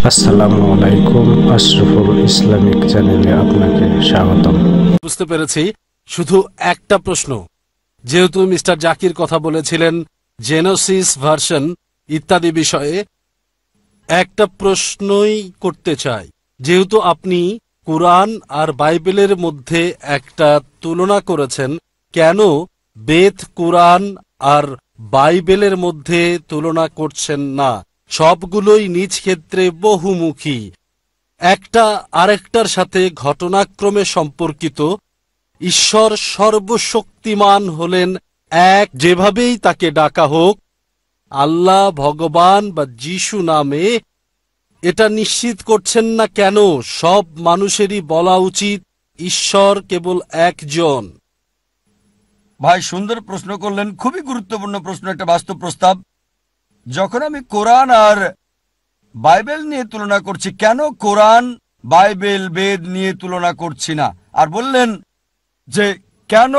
আসসালামু আলাইকুম, আশরাফুল ইসলামিক চ্যানেলে আপনাকে স্বাগতম। বুঝতে পেরেছি। শুধু একটা প্রশ্ন, যেহেতু মিস্টার জাকির কথা বলেছিলেন জেনোসিস ভার্সন ইত্যাদি বিষয়ে, একটা প্রশ্নই করতে চাই। যেহেতু আপনি কুরআন আর বাইবেলের মধ্যে একটা তুলনা করেছেন, কেন বেদ কুরআন আর বাইবেলের মধ্যে তুলনা করছেন না? সবগুলোই নিজ ক্ষেত্রে বহুমুখী, একটা আরেকটার সাথে ঘটনাক্রমে সম্পর্কিত। ঈশ্বর সর্বশক্তিমান হলেন এক, যেভাবেই তাকে ডাকা হোক, আল্লাহ, ভগবান বা যিশু নামে, এটা নিশ্চিত করছেন না কেন সব মানুষেরই বলা উচিত ঈশ্বর কেবল একজন? ভাই সুন্দর প্রশ্ন করলেন, খুবই গুরুত্বপূর্ণ প্রশ্ন, একটা বাস্তব প্রস্তাব। যখন আমি কোরআন আর বাইবেল নিয়ে তুলনা করছি, কেন কোরআন, বাইবেল, বেদ নিয়ে তুলনা করছি না? আর বললেন যে কেন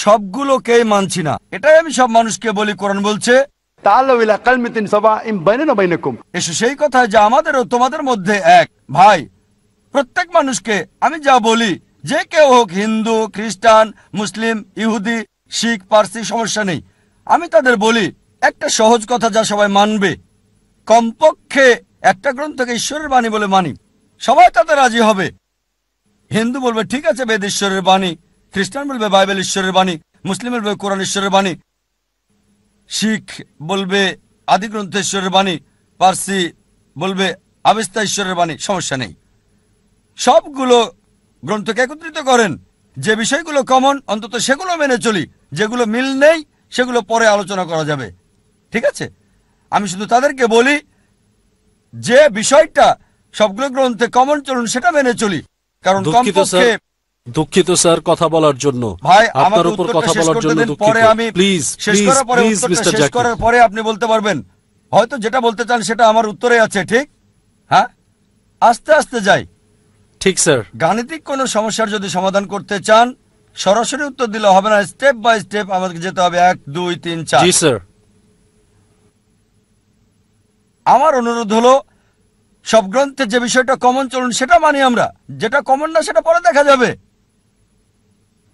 সবগুলোকে মানছি না। এটাই আমি সব মানুষকে বলি, কোরআন বলছে এসো সেই কথা যে আমাদের ও তোমাদের মধ্যে এক। ভাই, প্রত্যেক মানুষকে আমি যা বলি, যে কেউ হোক, হিন্দু, খ্রিস্টান, মুসলিম, ইহুদি, শিখ, পার্সি, সমস্যা নেই। আমি তাদের বলি একটা সহজ কথা যা সবাই মানবে, কমপক্ষে একটা গ্রন্থকে ঈশ্বরের বাণী বলে মানি, সবাই তাতে রাজি হবে। হিন্দু বলবে ঠিক আছে বেদ ঈশ্বরের বাণী, খ্রিস্টান বলবে বাইবেল ঈশ্বরের বাণী, মুসলিম বলবে কোরআন ঈশ্বরের বাণী, শিখ বলবে আদিগ্রন্থ ঈশ্বরের বাণী, পার্সি বলবে আবেস্তা ঈশ্বরের বাণী, সমস্যা নেই। সবগুলো গ্রন্থকে একত্রিত করেন, যে বিষয়গুলো কমন অন্তত সেগুলো মেনে চলি, যেগুলো মিল নেই সেগুলো পরে আলোচনা করা যাবে। ঠিক আছে? আমি শুধু তাদেরকে বলি যে বিষয়টা সবগুলো গ্রন্থে কমন, চলুন সেটা মেনে চলি, কারণ কমপক্ষে। দুঃখিত স্যার কথা বলার জন্য, ভাই আপনার উপর কথা বলার জন্য পরে আমি প্লিজ শেষ করার পরে শেষ করার পরে আপনি বলতে পারবেন, হয়তো যেটা বলতে চান সেটা আমার উত্তরে আছে। ঠিক? হ্যাঁ, আস্তে আস্তে যাই। ঠিক স্যার। গাণিতিক কোনো সমস্যার যদি সমাধান করতে চান, সরাসরি উত্তর দিলে হবে না, স্টেপ বাই স্টেপ আমাদের যেতে হবে, 1 2 3 4। জি স্যার। আমার অনুরোধ হলো সব গ্রন্থে যে বিষয়টা কমন, চলুন সেটা মানি আমরা, যেটা কমন না সেটা পরে দেখা যাবে।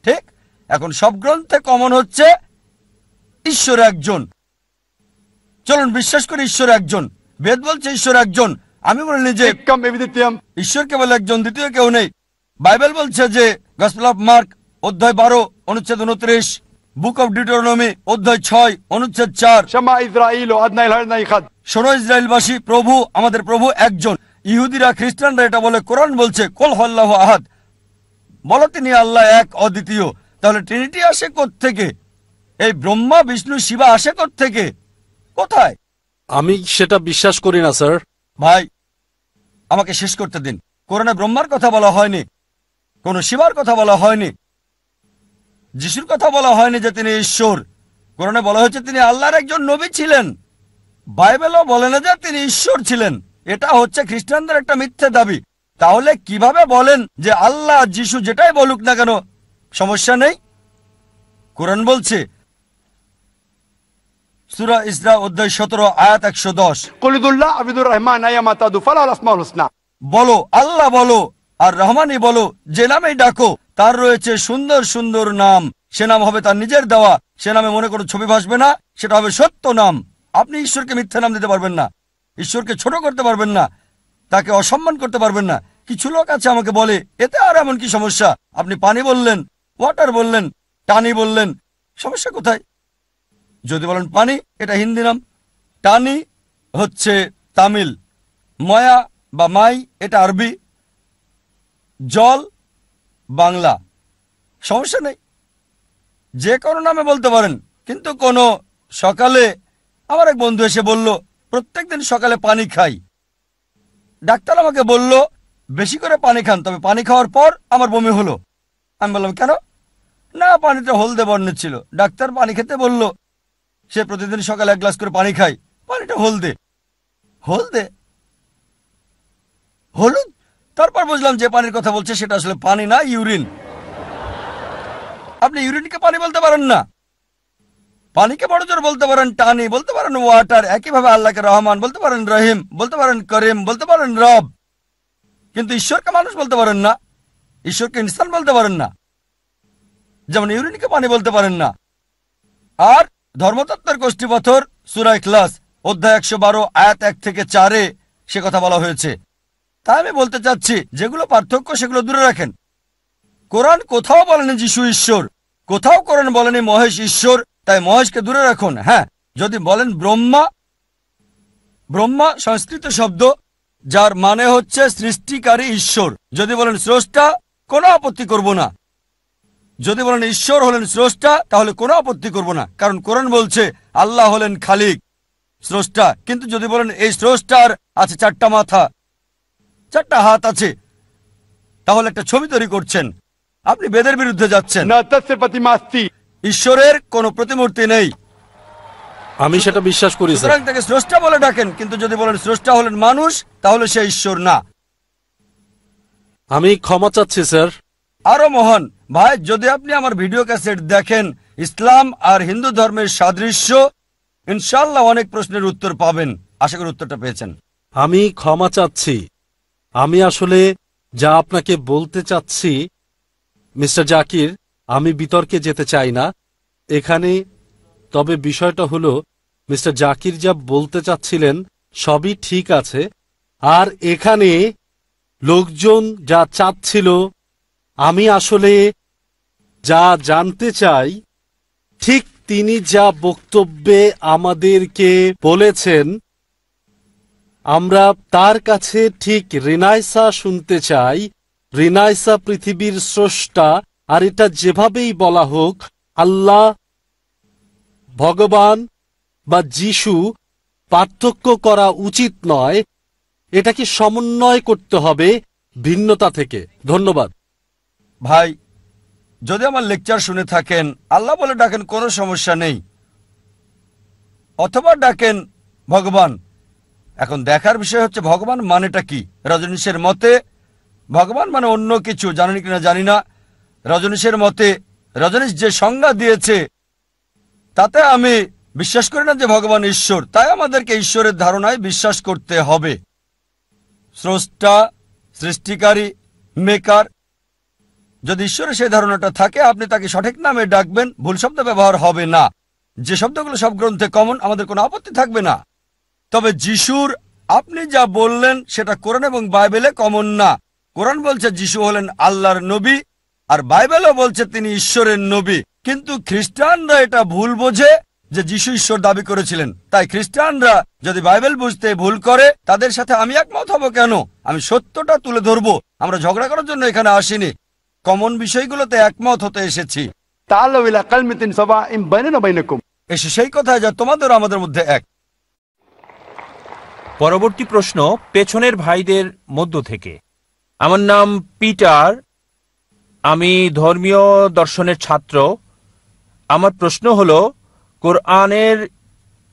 ঠিক? এখন সব গ্রন্থে কমন হচ্ছে ঈশ্বর একজন। চলুন বিশ্বাস করি ঈশ্বর একজন। বেদ বলছে ঈশ্বর একজন, আমি বলিনি যে ঈশ্বর কেবল একজন, দ্বিতীয় কেউ নেই। বাইবেল বলছে যে গসপেল অফ মার্ক অধ্যায় 12 অনুচ্ছেদ 29, বুক অফ ডিউটেরোনমি অধ্যায় 6 অনুচ্ছেদ 4, শোনো ইসরায়েলবাসী, প্রভু আমাদের প্রভু একজন। ইহুদিরা, খ্রিস্টানরা এটা বলে, কোরআন বলছে কুল হুয়াল্লাহু আহাদ, বলো তিনি আল্লাহ এক, অদ্বিতীয়। তাহলে ট্রিনিটি আসে কোত্থেকে? এই ব্রহ্মা, বিষ্ণু, শিবা আসে কোত্থেকে? কোথায়? আমি সেটা বিশ্বাস করি না স্যার। ভাই আমাকে শেষ করতে দিন। কোরআনে ব্রহ্মার কথা বলা হয়নি, কোন শিবার কথা বলা হয়নি, যিশুর কথা বলা হয়নি যে তিনি ঈশ্বর। কোরআনে বলা হয়েছে তিনি আল্লাহর একজন নবী ছিলেন। বাইবেলও বলে না যে তিনি ঈশ্বর ছিলেন। এটা হচ্ছে খ্রিস্টানদের একটা মিথ্যে দাবি। তাহলে কিভাবে বলেন যে আল্লাহ, যিশু যেটাই বলুক না কেন সমস্যা নেই? কোরআন বলছে সূরা ইসরা অধ্যায় 17 আয়াত 110, বলো আল্লাহ বলো আর রহমানই বলো, যে নামেই ডাকো তার রয়েছে সুন্দর সুন্দর নাম, সে নাম হবে তার নিজের দেওয়া, সে নামে মনে কোনো ছবি ভাসবে না, সেটা হবে সত্য নাম। আপনি ঈশ্বরকে মিথ্যা নাম দিতে পারবেন না, ঈশ্বরকে ছোট করতে পারবেন না, তাকে অসম্মান করতে পারবেন না। কিছু লোক আছে আমাকে বলে, এতে আর এমন কি সমস্যা? আপনি পানি বললেন, ওয়াটার বললেন, টানি বললেন, সমস্যা কোথায়? যদি বলেন পানি, এটা হিন্দি নাম, টানি হচ্ছে তামিল, ময়া বা মাই এটা আরবি, জল বাংলা, সমস্যা নেই, যে কোনো নামে বলতে পারেন। কিন্তু কোনো সকালে আমার এক বন্ধু এসে বলল প্রত্যেকদিন সকালে পানি খাই। ডাক্তার আমাকে বলল বেশি করে পানি খান, তবে পানি খাওয়ার পর আমার বমি হলো। আমি বললাম কেন? না, পানিটা হলদে বর্ণের ছিল। ডাক্তার পানি খেতে বলল, সে প্রতিদিন সকালে 1 গ্লাস করে পানি খায়, পানিটা হলদে। হলদে? হলুদ? তারপর বুঝলাম যে পানির কথা বলছে সেটা আসলে পানি না, ইউরিন। আপনি ইউরিনকে পানি বলতে পারেন না। পানিকে বড় জোর বলতে পারেন টানি, বলতে পারেন ওয়াটার। একইভাবে আল্লাহকে রহমান বলতে পারেন, রহিম বলতে পারেন, করিম বলতে পারেন, রব। কিন্তু ঈশ্বরকে মানুষ বলতে পারেন না, ঈশ্বরকে ইনসান বলতে পারেন না। যেমন ইউরিনকে পানি বলতে পারেন না। আর ধর্মতত্ত্বের গোষ্ঠীপথর সূরা ইখলাস অধ্যায় 112 আয়াত 1 থেকে 4 সে কথা বলা হয়েছে। তাই আমি বলতে চাচ্ছি, যেগুলো পার্থক্য সেগুলো দূরে রাখেন। কোরআন কোথাও বলেনি যিশু ঈশ্বর, কোথাও কোরআন বলেনি মহেশ ঈশ্বর, তাই মহেশকে দূরে রাখুন। হ্যাঁ, যদি বলেন ব্রহ্মা, ব্রহ্মা সংস্কৃত শব্দ যার মানে হচ্ছে সৃষ্টিকারী ঈশ্বর। যদি বলেন স্রষ্টা, কোনো আপত্তি করব না। যদি বলেন ঈশ্বর হলেন স্রষ্টা, তাহলে কোনো আপত্তি করব না, কারণ কোরআন বলছে আল্লাহ হলেন খালিক, স্রষ্টা। কিন্তু যদি বলেন এই স্রষ্টার আছে 4টা মাথা, 4টা হাত আছে, তাহলে একটা ছবি তৈরি করছেন, আপনি বেদের বিরুদ্ধে যাচ্ছেন। ঈশ্বরের কোনো প্রতিমূর্তি নেই। আমি সেটা বিশ্বাস করি স্যার। সুতরাং তাকে স্রষ্টা বলে ডাকেন, কিন্তু যদি বলেন স্রষ্টা হলেন মানুষ, তাহলে সে ঈশ্বর না। আমি ক্ষমা চাচ্ছি স্যার। আরো মহান ভাই, যদি আপনি আমার ভিডিও ক্যাসেট দেখেন, ইসলাম আর হিন্দু ধর্মের সাদৃশ্য, ইনশাআল্লাহ অনেক প্রশ্নের উত্তর পাবেন। আশা করি উত্তরটা পেয়েছেন। আমি ক্ষমা চাচ্ছি। আমি আসলে যা আপনাকে বলতে চাচ্ছি মিস্টার জাকির, আমি বিতর্কে যেতে চাই না এখানে। তবে বিষয়টা হলো, মিস্টার জাকির যা বলতে চাচ্ছিলেন সবই ঠিক আছে। আর এখানে লোকজন যা চাচ্ছিল, আমি আসলে যা জানতে চাই, ঠিক তিনি যা বক্তব্যে আমাদেরকে বলেছেন, আমরা তার কাছে ঠিক রিনাইসা শুনতে চাই। রিনাইসা পৃথিবীর স্রষ্টা, আর এটা যেভাবেই বলা হোক, আল্লাহ, ভগবান বা যিশু, পার্থক্য করা উচিত নয়। এটাকে সমন্বয় করতে হবে ভিন্নতা থেকে। ধন্যবাদ ভাই, যদি আমার লেকচার শুনে থাকেন, আল্লাহ বলে ডাকেন, কোনো সমস্যা নেই, অথবা ডাকেন ভগবান। এখন দেখার বিষয় হচ্ছে ভগবান মানেটা কি। রজনীশের মতে ভগবান মানে অন্য কিছু, জানেন কিনা জানি না। রজনীশের মতে, রজনীশ যে সংজ্ঞা দিয়েছে তাতে আমি বিশ্বাস করি না যে ভগবান ঈশ্বর। তাই আমাদেরকে ঈশ্বরের ধারণায় বিশ্বাস করতে হবে। স্রষ্টা, সৃষ্টিকারী, মেকার। যদি ঈশ্বরের সেই ধারণাটা থাকে, আপনি তাকে সঠিক নামে ডাকবেন, ভুল শব্দ ব্যবহার হবে না। যে শব্দগুলো সব গ্রন্থে কমন, আমাদের কোনো আপত্তি থাকবে না। তবে যিশুর আপনি যা বললেন সেটা কোরআন এবং বাইবেলে কমন না। কোরআন বলছে যিশু হলেন আল্লাহর নবী, আর বাইবেলও বলছে তিনি ঈশ্বরের নবী। কিন্তু খ্রিস্টানরা এটা ভুল বোঝে যে যিশু ঈশ্বর দাবি করেছিলেন। তাই খ্রিস্টানরা যদি বাইবেল বুঝতে ভুল করে, তাদের সাথে আমি একমত হব কেন? আমি সত্যটা তুলে ধরবো। আমরা ঝগড়া করার জন্য এখানে আসিনি, কমন বিষয়গুলোতে একমত হতে এসেছি। এসে সেই কথায় যা তোমাদের আমাদের মধ্যে এক। পরবর্তী প্রশ্ন পেছনের ভাইদের মধ্য থেকে। আমার নাম পিটার, আমি ধর্মীয় দর্শনের ছাত্র। আমার প্রশ্ন হলো, কোরআনের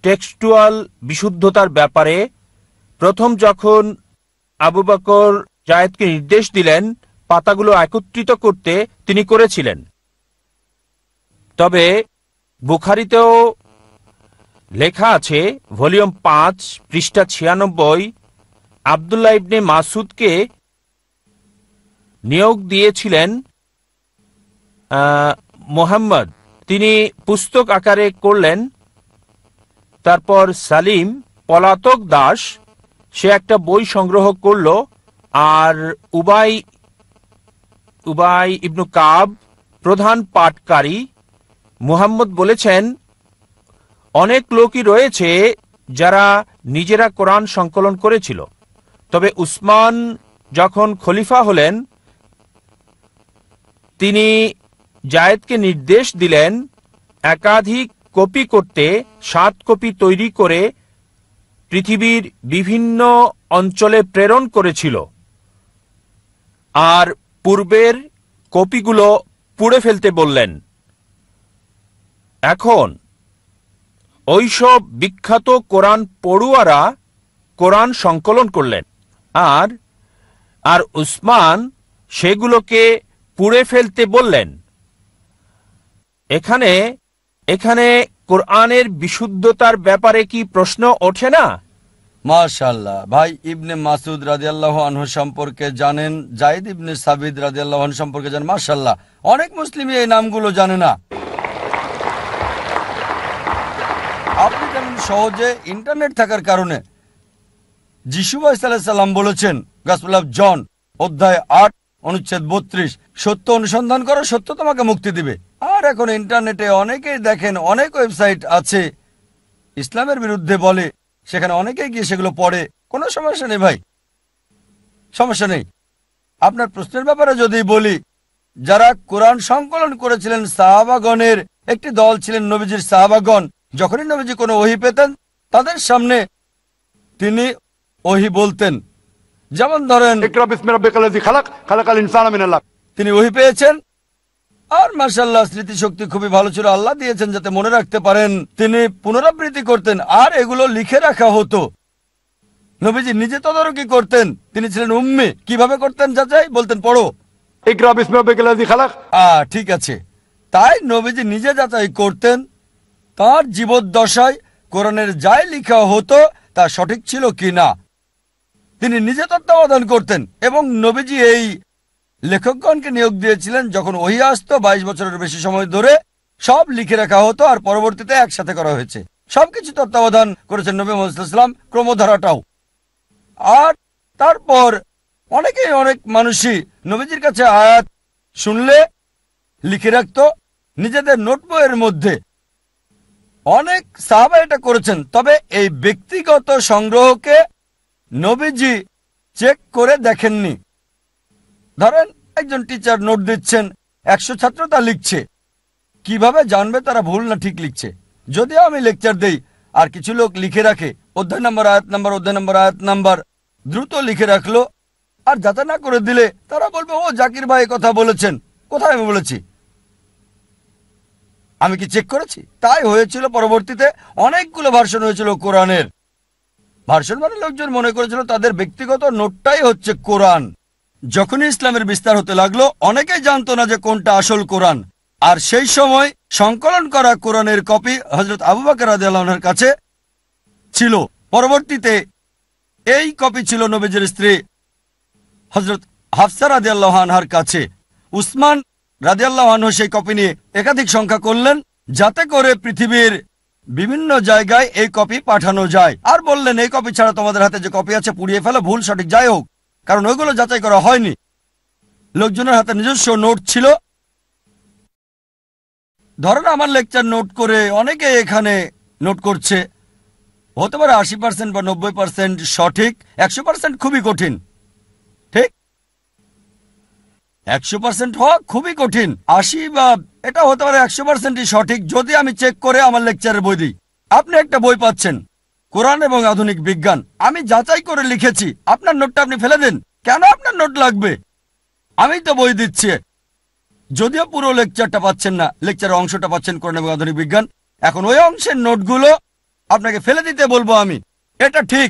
টেক্সটুয়াল বিশুদ্ধতার ব্যাপারে প্রথম যখন আবু বকর জায়েদকে নির্দেশ দিলেন পাতাগুলো একত্রিত করতে, তিনি করেছিলেন। তবে বুখারীতেও লেখা আছে, ভলিউম 5 পৃষ্ঠা 96, আব্দুল্লাহ ইবনে মাসুদকে নিয়োগ দিয়েছিলেন মুহাম্মদ, তিনি পুস্তক আকারে করলেন। তারপর সালিম পলাতক দাস, সে একটা বই সংগ্রহ করল। আর উবাই ইবনু কাব প্রধান পাঠকারী। মুহাম্মদ বলেছেন, অনেক লোকই রয়েছে যারা নিজেরা কোরআন সংকলন করেছিল, তবে উসমান যখন খলিফা হলেন, তিনি জায়েদকে নির্দেশ দিলেন একাধিক কপি করতে। 7 কপি তৈরি করে পৃথিবীর বিভিন্ন অঞ্চলে প্রেরণ করেছিল, আর পূর্বের কপিগুলো পুড়ে ফেলতে বললেন। এখন ওইসব বিখ্যাত কোরআন পড়ুয়ারা কোরআন সংকলন করলেন, আর উসমান সেগুলোকে পুড়ে ফেলতে বললেন। এখানে কোরআনের বিশুদ্ধতার ব্যাপারে কি প্রশ্ন ওঠে না? মাশাআল্লাহ। ভাই ইবনে মাসুদ রাদিয়াল্লাহু আনহু সম্পর্কে জানেন, জায়েদ ইবনে সাবিত রাদিয়াল্লাহু আনহু সম্পর্কে জানেন। মাশাআল্লাহ, অনেক মুসলিমই এই নামগুলো জানে না। আপনি জানেন সহজে ইন্টারনেট থাকার কারণে যিশু আলাইহিস সালাম বলেছেন, গসপেল অফ জন অধ্যায় 8 অনুচ্ছেদ 32, সত্য অনুসন্ধান করো, সত্য তোমাকে মুক্তি দিবে। আর এখন ইন্টারনেটে অনেকেই দেখেন অনেক ওয়েবসাইট আছে ইসলামের বিরুদ্ধে বলে, সেখানে অনেকেই গিয়ে সেগুলো পড়ে। কোনো সমস্যা নেই ভাই, সমস্যা নেই। আপনার প্রশ্নের ব্যাপারে যদি বলি, যারা কোরআন সংকলন করেছিলেন সাহাবাগণের একটি দল ছিলেন নবীজির সাহাবাগণ। যখনই নবীজি কোনো ওহী পেতেন তাদের সামনে তিনি ওহী বলতেন। যেমন ধরেন তিনি ওহী পেয়েছেন আর মাশাআল্লাহ স্মৃতিশক্তি খুবই ভালো ছিল, আল্লাহ দিয়েছেন যাতে মনে রাখতে পারেন। তিনি পুনরাবৃত্তি করতেন আর এগুলো লিখে রাখা হতো। নবীজি নিজে তদারকি করতেন, তিনি ছিলেন উম্মি। কিভাবে করতেন যাচাই? বলতেন পড়ো। ঠিক আছে, তাই নবীজি নিজে যাচাই করতেন তার জীবদ্দশায় কোরআনের যাই লেখা হতো তা সঠিক ছিল কিনা। তিনি নিজে তত্ত্বাবধান করতেন এবং নবীজি এই লেখকগণকে নিয়োগ দিয়েছিলেন। যখন ওহী আসতো 22 বছরের বেশি সময় ধরে সব লিখে রাখা হতো আর পরবর্তীতে একসাথে করা হয়েছে। সবকিছু তত্ত্বাবধান করেছেন নবী মুহাম্মদ সাল্লাল্লাহু আলাইহি ওয়াসাল্লাম, ক্রমধারাটাও। আর তারপর অনেক মানুষই নবীজির কাছে আয়াত শুনলে লিখে রাখত নিজেদের নোটবইয়ের মধ্যে। অনেক সাহাবা এটা করেছেন, তবে এই ব্যক্তিগত সংগ্রহকে নবীজি চেক করে দেখেননি। ধরেন একজন টিচার নোট দিচ্ছেন, 100 ছাত্র তা লিখছে, কিভাবে জানবে তারা ভুল না ঠিক লিখছে? যদি আমি লেকচার দেই আর কিছু লোক লিখে রাখে অধ্যায় নাম্বার, আয়াত নাম্বার, অধ্যায় নাম্বার, আয়াত নাম্বার, দ্রুত লিখে রাখলো, আর যাচাই না করে দিলে তারা বলবে ও জাকির ভাই কথা বলেছেন। কোথায় আমি বলেছি? আমি কি চেক করেছি? তাই হয়েছিল পরবর্তীতে অনেকগুলো ভার্সন হয়েছিল কোরআনের। ভার্সন মানে লোকজন মনে করেছিল তাদের ব্যক্তিগত নোটটাই হচ্ছে কোরআন। যখনই ইসলামের বিস্তার হতে লাগলো অনেকেই জানতো না যে কোনটা আসল কোরআন। আর সেই সময় সংকলন করা কোরআনের কপি হযরত আবু বকর রাদিয়াল্লাহু আনহুর কাছে ছিল। পরবর্তীতে এই কপি ছিল নবীজির স্ত্রী হযরত হাফসা রাদিয়াল্লাহু আনহার কাছে। উসমান রাদিয়াল্লাহু আনহু সেই কপি নিয়ে একাধিক সংখ্যা করলেন যাতে করে পৃথিবীর বিভিন্ন জায়গায় এই কপি পাঠানো যায়। আর বললেন এই কপি ছাড়া তোমাদের হাতে যে কপি আছে পুড়িয়ে ফেলো, ভুল সঠিক যাই হোক, কারণ ওইগুলো যাচাই করা হয়নি। লোকজনের হাতে নিজস্ব নোট ছিল। ধরেন আমার লেকচার নোট করে অনেকে এখানে নোট করছে, হতে পারে 80% বা 90% সঠিক, 100% খুবই কঠিন। ঠিক, 100% হওয়া খুবই কঠিন। 80 বা এটা হতে পারে 100%ই সঠিক যদি আমি চেক করে আমার লেকচারের বই দিই। আপনি একটা বই পাচ্ছেন কোরআন এবং আধুনিক বিজ্ঞান, আমি যাচাই করে লিখেছি, আপনার নোটটা আপনি ফেলে দেন। কেন আপনার নোট লাগবে? আমি তো বই দিচ্ছি। যদিও পুরো লেকচারটা পাচ্ছেন না, লেকচারের অংশটা পাচ্ছেন কোরআন এবং আধুনিক বিজ্ঞান। এখন ওই অংশের নোটগুলো আপনাকে ফেলে দিতে বলবো আমি। এটা ঠিক,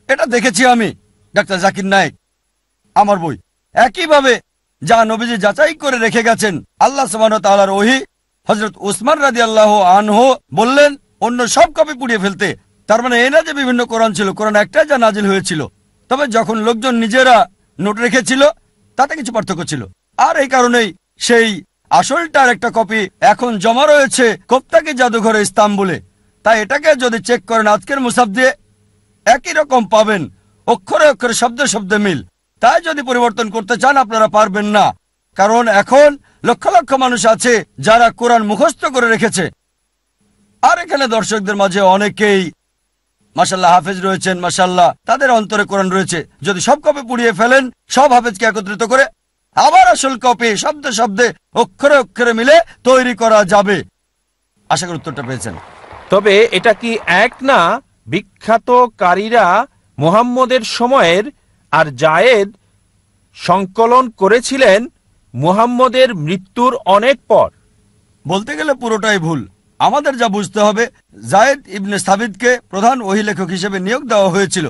এটা দেখেছি আমি, ডাক্তার জাকির নায়েক, আমার বই। একইভাবে যা নবীজি যাচাই করে রেখে গেছেন আল্লাহ সুবহানাহু ওয়া তাআলার ওহী, হযরত উসমান রাদিয়াল্লাহু আনহু বললেন অন্য সব কপি পুড়িয়ে ফেলতে। তার মানে এই না যে বিভিন্ন কোরআন ছিল, কোরআন একটাই যা নাজিল হয়েছিল। তবে যখন লোকজন নিজেরা নোট রেখেছিল তাতে কিছু পার্থক্য ছিল। আর এই কারণেই সেই আসলটার একটা কপি এখন জমা রয়েছে কোপ্তাকি জাদুঘরে ইস্তাম্বুলে। তাই এটাকে যদি চেক করেন আজকের মুসাফ দিয়ে একই রকম পাবেন, অক্ষরে অক্ষরে শব্দে শব্দে মিল। তাই যদি পরিবর্তন করতে চান আপনারা পারবেন না, কারণ এখন লক্ষ লক্ষ মানুষ আছে যারা কোরআন মুখস্থ করে রেখেছে। আর এখানে দর্শকদের মাঝে অনেকেই মাশাআল্লাহ হাফেজ রয়েছেন, মাশাআল্লাহ তাদের অন্তরে কোরআন রয়েছে। যদি সব কপি পুড়িয়ে ফেলেন, সব হাফেজকে একত্রিত করে আবার আসল কপি শব্দে শব্দে অক্ষরে অক্ষরে মিলে তৈরি করা যাবে। আশা করি উত্তরটা পেয়েছেন। তবে এটা কি এক না বিখ্যাতকারীরা মুহাম্মদের সময়ের আর জায়েদ সংকলন করেছিলেন মুহাম্মদের মৃত্যুর অনেক পর? বলতে গেলে পুরোটাই ভুল। আমাদের যা বুঝতে হবে, জায়েদ ইবনে সাবিতকে প্রধান ওহী লেখক হিসেবে নিয়োগ দেওয়া হয়েছিল।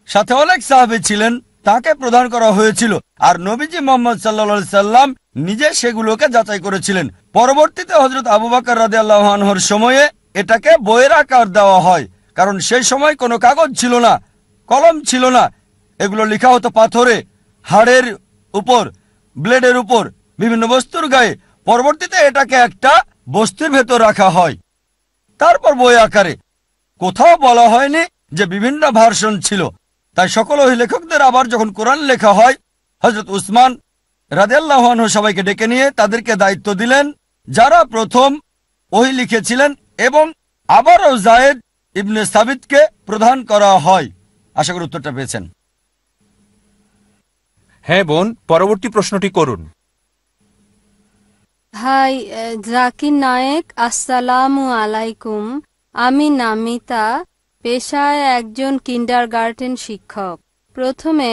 সাথে অনেক সাহাবী ছিলেন তাকে প্রদান করা হয়েছিল, আর নবীজি মোহাম্মদ সাল্লাল্লাহু সাল্লাম নিজে সেগুলোকে যাচাই করেছিলেন। পরবর্তীতে হযরত আবু বকর রাদিয়াল্লাহু আনহুর সময়ে এটাকে বইয়ের আকার দেওয়া হয়, কারণ সেই সময় কোনো কাগজ ছিল না, কলম ছিল না। এগুলো লেখা হতো পাথরে, হাড়ের উপর, ব্লেডের উপর, বিভিন্ন বস্তুর গায়ে। পরবর্তীতে এটাকে একটা বস্তুর ভেতর রাখা হয়, তারপর বই আকারে। কোথাও বলা হয়নি যে বিভিন্ন ভার্সন ছিল। তাই সকল ওই লেখকদের আবার যখন কোরআন লেখা হয়, হযরত উসমান রাদিয়াল্লাহু আনহু সবাইকে ডেকে নিয়ে তাদেরকে দায়িত্ব দিলেন যারা প্রথম ওহী লিখেছিলেন, এবং আবারও যায়েদ ইবনে সাবিতকে প্রদান করা হয়। আশা করি উত্তরটা পেয়েছেন। হ্যাঁ বোন, পরবর্তী প্রশ্নটি করুন। হাই জাকির নায়েক, আসসালামু আলাইকুম। আমি নামিতা, পেশায় একজন কিন্ডারগার্টেন শিক্ষক। প্রথমে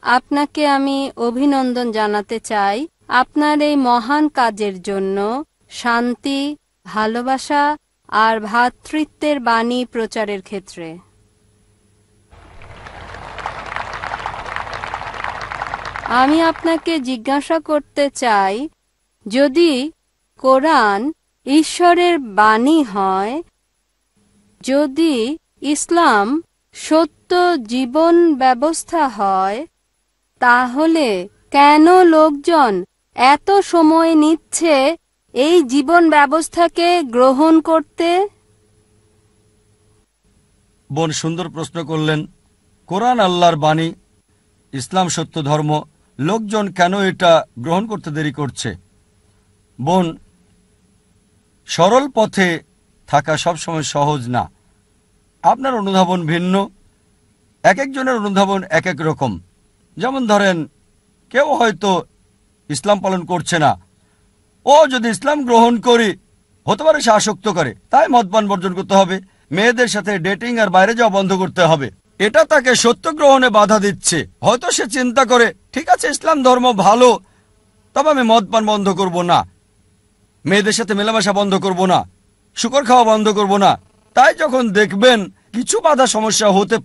আপনাকে আমি অভিনন্দন জানাতে চাই আপনার এই মহান কাজের জন্য। শান্তি, ভালোবাসা আর ভ্রাতৃত্বের বাণী প্রচারের ক্ষেত্রে আমি আপনাকে জিজ্ঞাসা করতে চাই, যদি কোরআন ঈশ্বরের বাণী হয়, যদি ইসলাম সত্য জীবন ব্যবস্থা হয়, তাহলে কেন লোকজন এত সময় নিচ্ছে এই জীবন ব্যবস্থাকে গ্রহণ করতে? বোন সুন্দর প্রশ্ন করলেন। কোরআন আল্লাহর বাণী, ইসলাম সত্য ধর্ম, লোকজন কেন এটা গ্রহণ করতে দেরি করছে? বোন, সরল পথে থাকা সবসময় সহজ না। আপনার অনুধাবন ভিন্ন, এক একজনের অনুধাবন এক এক রকম। যেমন ধরেন, কেউ হয়তো ইসলাম পালন করছে না, ও যদি ইসলাম গ্রহণ করি হতে পারে সে আসক্ত করে, তাই মদপান বর্জন করতে হবে, মেয়েদের সাথে ডেটিং আর বাইরে যাওয়া বন্ধ করতে হবে। এটা তাকে সত্য গ্রহণে বাধা দিচ্ছে। হয়তো সে চিন্তা করে, ঠিক আছে ইসলাম ধর্ম ভালো, তবে আমি মদপান বন্ধ করব না, মেয়েদের সাথে মেলামেশা বন্ধ করব না, শুকর খাওয়া বন্ধ করব না। তাই যখন দেখবেন কিছু বাধা সমস্যা হতে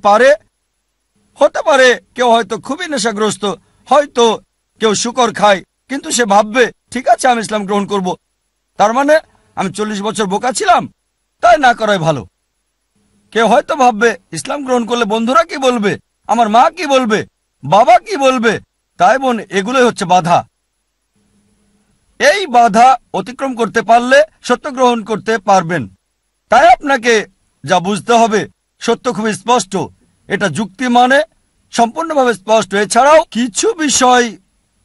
পারে কেউ হয়তো খুবই নেশাগ্রস্ত, হয়তো কেউ শুকর খায়, কিন্তু সে ভাববে ঠিক আছে আমি ইসলাম গ্রহণ করব, তার মানে আমি 40 বছর বোকা ছিলাম, তাই না করাই ভালো। কেউ হয়তো ভাববে ইসলাম গ্রহণ করলে বন্ধুরা কি বলবে, আমার মা কি বলবে, বাবা কি বলবে। তাই বোন, এগুলোই হচ্ছে বাধা। এই বাধা অতিক্রম করতে পারলে সত্য গ্রহণ করতে পারবেন। তাই আপনাকে যা বুঝতে হবে, সত্য খুব স্পষ্ট, এটা যুক্তি মানে সম্পূর্ণভাবে স্পষ্ট। এছাড়াও কিছু বিষয়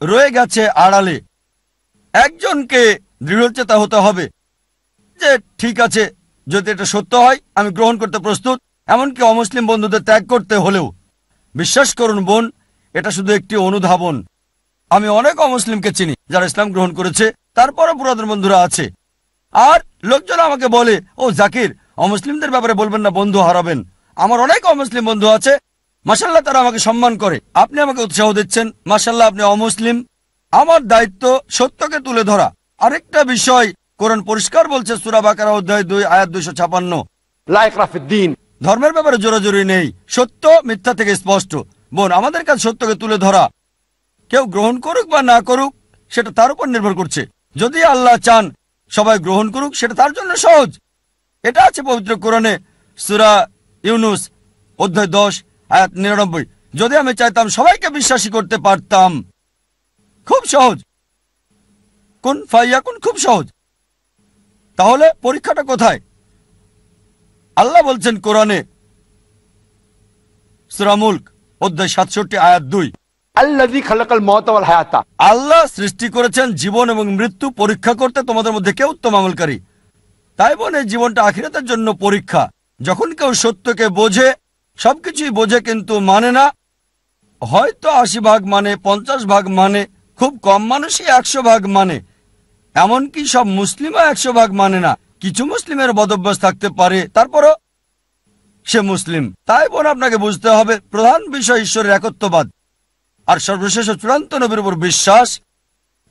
রয়ে গেছে আড়ালে। একজনকে দৃঢ়চেতা হতে হবে যে ঠিক আছে, যদি এটা সত্য হয় আমি গ্রহণ করতে প্রস্তুত, এমনকি অমুসলিম বন্ধুদের ত্যাগ করতে হলেও। বিশ্বাস করুন বোন, এটা শুধু একটি অনুধাবন। আমি অনেক অমুসলিমকে চিনি যারা ইসলাম গ্রহণ করেছে, তারপরও পুরাতন বন্ধুরা আছে। আর লোকজন আমাকে বলে, ও জাকির, অমুসলিমদের ব্যাপারে বলবেন না, বন্ধু হারাবেন। আমার অনেক অমুসলিম বন্ধু আছে, মাশাআল্লাহ, তারা আমাকে সম্মান করে। আপনি আমাকে উৎসাহ দিচ্ছেন, মাশাআল্লাহ, আপনি অমুসলিম। আমার দায়িত্ব সত্যকে তুলে ধরা। আরেকটা বিষয়, কোরআন পরিষ্কার বলছে, সূরা বাকারা অধ্যায় 2 আয়াত 256, ধর্মের ব্যাপারে জোরাজুরি নেই, সত্য মিথ্যা থেকে স্পষ্ট। বোন, আমাদের কাছে সত্যকে তুলে ধরা। কেউ গ্রহণ করুক বা না করুক সেটা তার উপর নির্ভর করছে। যদি আল্লাহ চান সবাই গ্রহণ করুক, সেটা তার জন্য সহজ। এটা আছে পবিত্র কোরআনে, সূরা ইউনুস অধ্যায় 10 আয়াত 99। যদি আমি চাইতাম সবাইকে বিশ্বাসী করতে পারতাম, খুব সহজ, কুন ফায়াকুন, খুব সহজ। তাহলে পরীক্ষাটা কোথায়? আল্লাহ বলছেন কোরআনে, সূরা মুলক অধ্যায় 67 আয়াত 2, আল্লাহ সৃষ্টি করেছেন জীবন এবং মৃত্যু পরীক্ষা করতে তোমাদের মধ্যে কে উত্তম আমলকারী। তাই বোন, এই জীবনটা আখিরাতের জন্য পরীক্ষা। যখন কেউ সত্যকে বোঝে, সবকিছুই বোঝে কিন্তু মানে না, হয়তো 80 ভাগ মানে, 50 ভাগ মানে, খুব কম মানুষই 100 ভাগ মানে, এমনকি সব মুসলিমও 100 ভাগ মানে না। কিছু মুসলিমের বদভ্যাস থাকতে পারে, তারপরও সে মুসলিম। তাই বোন, আপনাকে বুঝতে হবে প্রধান বিষয় ঈশ্বরের একত্ববাদ, আর সর্বশেষ চূড়ান্ত নবীর উপর বিশ্বাস,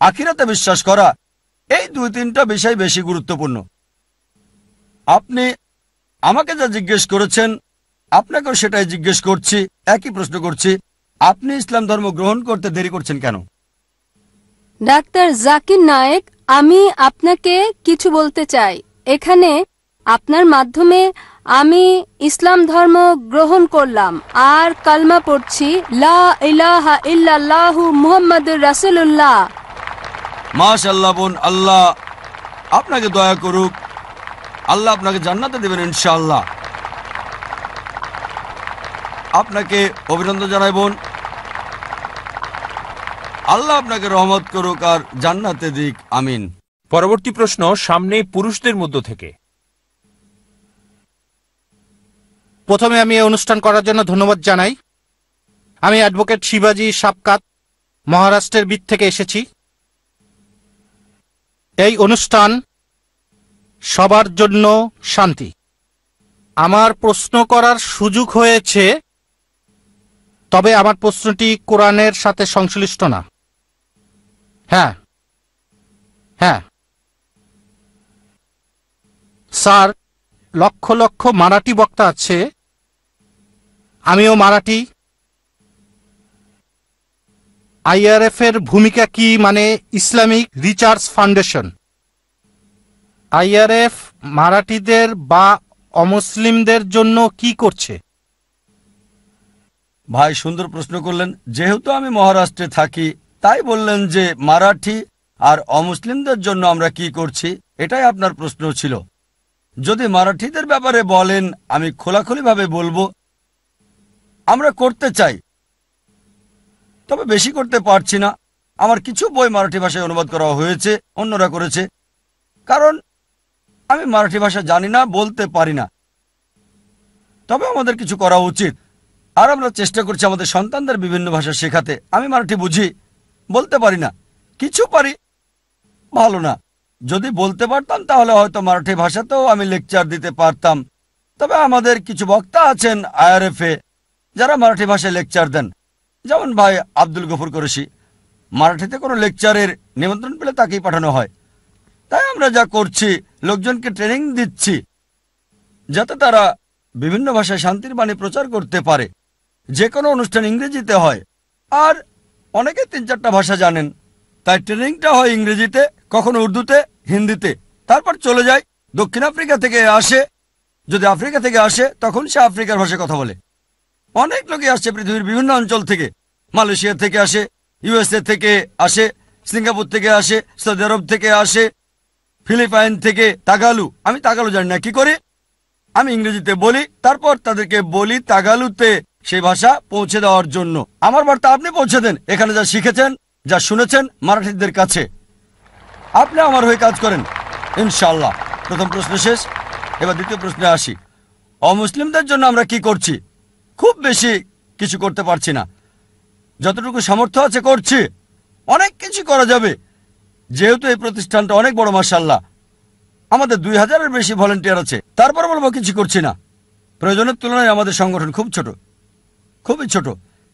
আখিরাতে বিশ্বাস করা। এই 2-3টা বিষয় বেশি গুরুত্বপূর্ণ। আপনি আমাকে যা জিজ্ঞেস করেছেন, আপনাকেও সেটাই জিজ্ঞেস করছি, একই প্রশ্ন করছি। আপনি ইসলাম ধর্ম গ্রহণ করতে দেরি করছেন কেন? ডাক্তার জাকির নায়েক, আমি আপনাকে কিছু বলতে চাই। এখানে আপনার মাধ্যমে আমি ইসলাম ধর্ম গ্রহণ করলাম আর কালমা পড়ছি, লা ইলাহা ইল্লাল্লাহু মুহাম্মাদুর রাসূলুল্লাহ। মাশাআল্লাহ বোন, আল্লাহ আপনাকে দয়া করুক, আল্লাহ আপনাকে জান্নাতে দেবেন ইনশাআল্লাহ। আপনাকে অভিনন্দন জানাই বোন, আল্লাহ আপনাকে রহমত করুক আর জান্নাতে দিক, আমিন। পরবর্তী প্রশ্ন সামনে পুরুষদের মধ্য থেকে। প্রথমে আমি এই অনুষ্ঠান করার জন্য ধন্যবাদ জানাই। আমি অ্যাডভোকেট শিবাজি সাপকাত, মহারাষ্ট্রের বিদ থেকে এসেছি। এই অনুষ্ঠান সবার জন্য শান্তি। আমার প্রশ্ন করার সুযোগ হয়েছে, তবে আমার প্রশ্নটি কোরআনের সাথে সংশ্লিষ্ট না। হ্যাঁ হ্যাঁ স্যার, লক্ষ লক্ষ মারাঠি বক্তা আছে, আমিও মারাঠি। আইআরএফ এর ভূমিকা কি, মানে ইসলামিক রিসার্চ ফাউন্ডেশন? আইআরএফ মারাঠিদের বা অমুসলিমদের জন্য কি করছে? ভাই সুন্দর প্রশ্ন করলেন। যেহেতু আমি মহারাষ্ট্রে থাকি তাই বললেন যে মারাঠি আর অমুসলিমদের জন্য আমরা কি করছি, এটাই আপনার প্রশ্ন ছিল। যদি মারাঠিদের ব্যাপারে বলেন, আমি খোলাখুলিভাবে বলবো আমরা করতে চাই, তবে বেশি করতে পারছি না। আমার কিছু বই মারাঠি ভাষায় অনুবাদ করা হয়েছে, অন্যরা করেছে, কারণ আমি মারাঠি ভাষা জানি না, বলতে পারি না। তবে আমাদের কিছু করা উচিত, আর আমরা চেষ্টা করছি আমাদের সন্তানদের বিভিন্ন ভাষা শেখাতে। আমি মারাঠি বুঝি, বলতে পারি না, কিছু পারি, ভালো না। যদি বলতে পারতাম তাহলে হয়তো মারাঠি ভাষাতেও আমি লেকচার দিতে পারতাম। তবে আমাদের কিছু বক্তা আছেন আইআরএফে যারা মারাঠি ভাষায় লেকচার দেন, যেমন ভাই আব্দুল গফুর কুরেশি। মারাঠিতে কোনো লেকচারের নিমন্ত্রণ পেলে তাকেই পাঠানো হয়। তাই আমরা যা করছি, লোকজনকে ট্রেনিং দিচ্ছি যাতে তারা বিভিন্ন ভাষায় শান্তির বাণী প্রচার করতে পারে। যে কোনো অনুষ্ঠান ইংরেজিতে হয়, আর অনেকে ৩-৪টা ভাষা জানেন, তাই ট্রেনিংটা হয় ইংরেজিতে, কখনো উর্দুতে, হিন্দিতে। তারপর চলে যায়। দক্ষিণ আফ্রিকা থেকে আসে, যদি আফ্রিকা থেকে আসে তখন সে আফ্রিকার ভাষায় কথা বলে। অনেক লোকই আসছে পৃথিবীর বিভিন্ন অঞ্চল থেকে, মালয়েশিয়া থেকে আসে, ইউএসএ থেকে আসে, সিঙ্গাপুর থেকে আসে, সৌদি আরব থেকে আসে, ফিলিপাইন থেকে। তাগালু, আমি তাগালু জানি না, কি করে? আমি ইংরেজিতে বলি, তারপর তাদেরকে বলি তাগালুতে সেই ভাষা পৌঁছে দেওয়ার জন্য। আমার বার্তা আপনি পৌঁছে দেন, এখানে যা শিখেছেন, যা শুনেছেন মারাঠিদের কাছে, আপনি আমার হয়ে কাজ করেন ইনশাআল্লাহ। প্রথম প্রশ্ন শেষ, এবার দ্বিতীয় প্রশ্নে আসি। অমুসলিমদের জন্য আমরা কি করছি? খুব বেশি কিছু করতে পারছি না, যতটুকু সামর্থ্য আছে করছি। অনেক কিছু করা যাবে, যেহেতু এই প্রতিষ্ঠানটা অনেক বড়, মাশাআল্লাহ আমাদের 2000-এর বেশি ভলেন্টিয়ার আছে। তারপর বলবো কিছু করছি না। প্রয়োজনের তুলনায় আমাদের সংগঠন খুব ছোট, খুবই ছোট।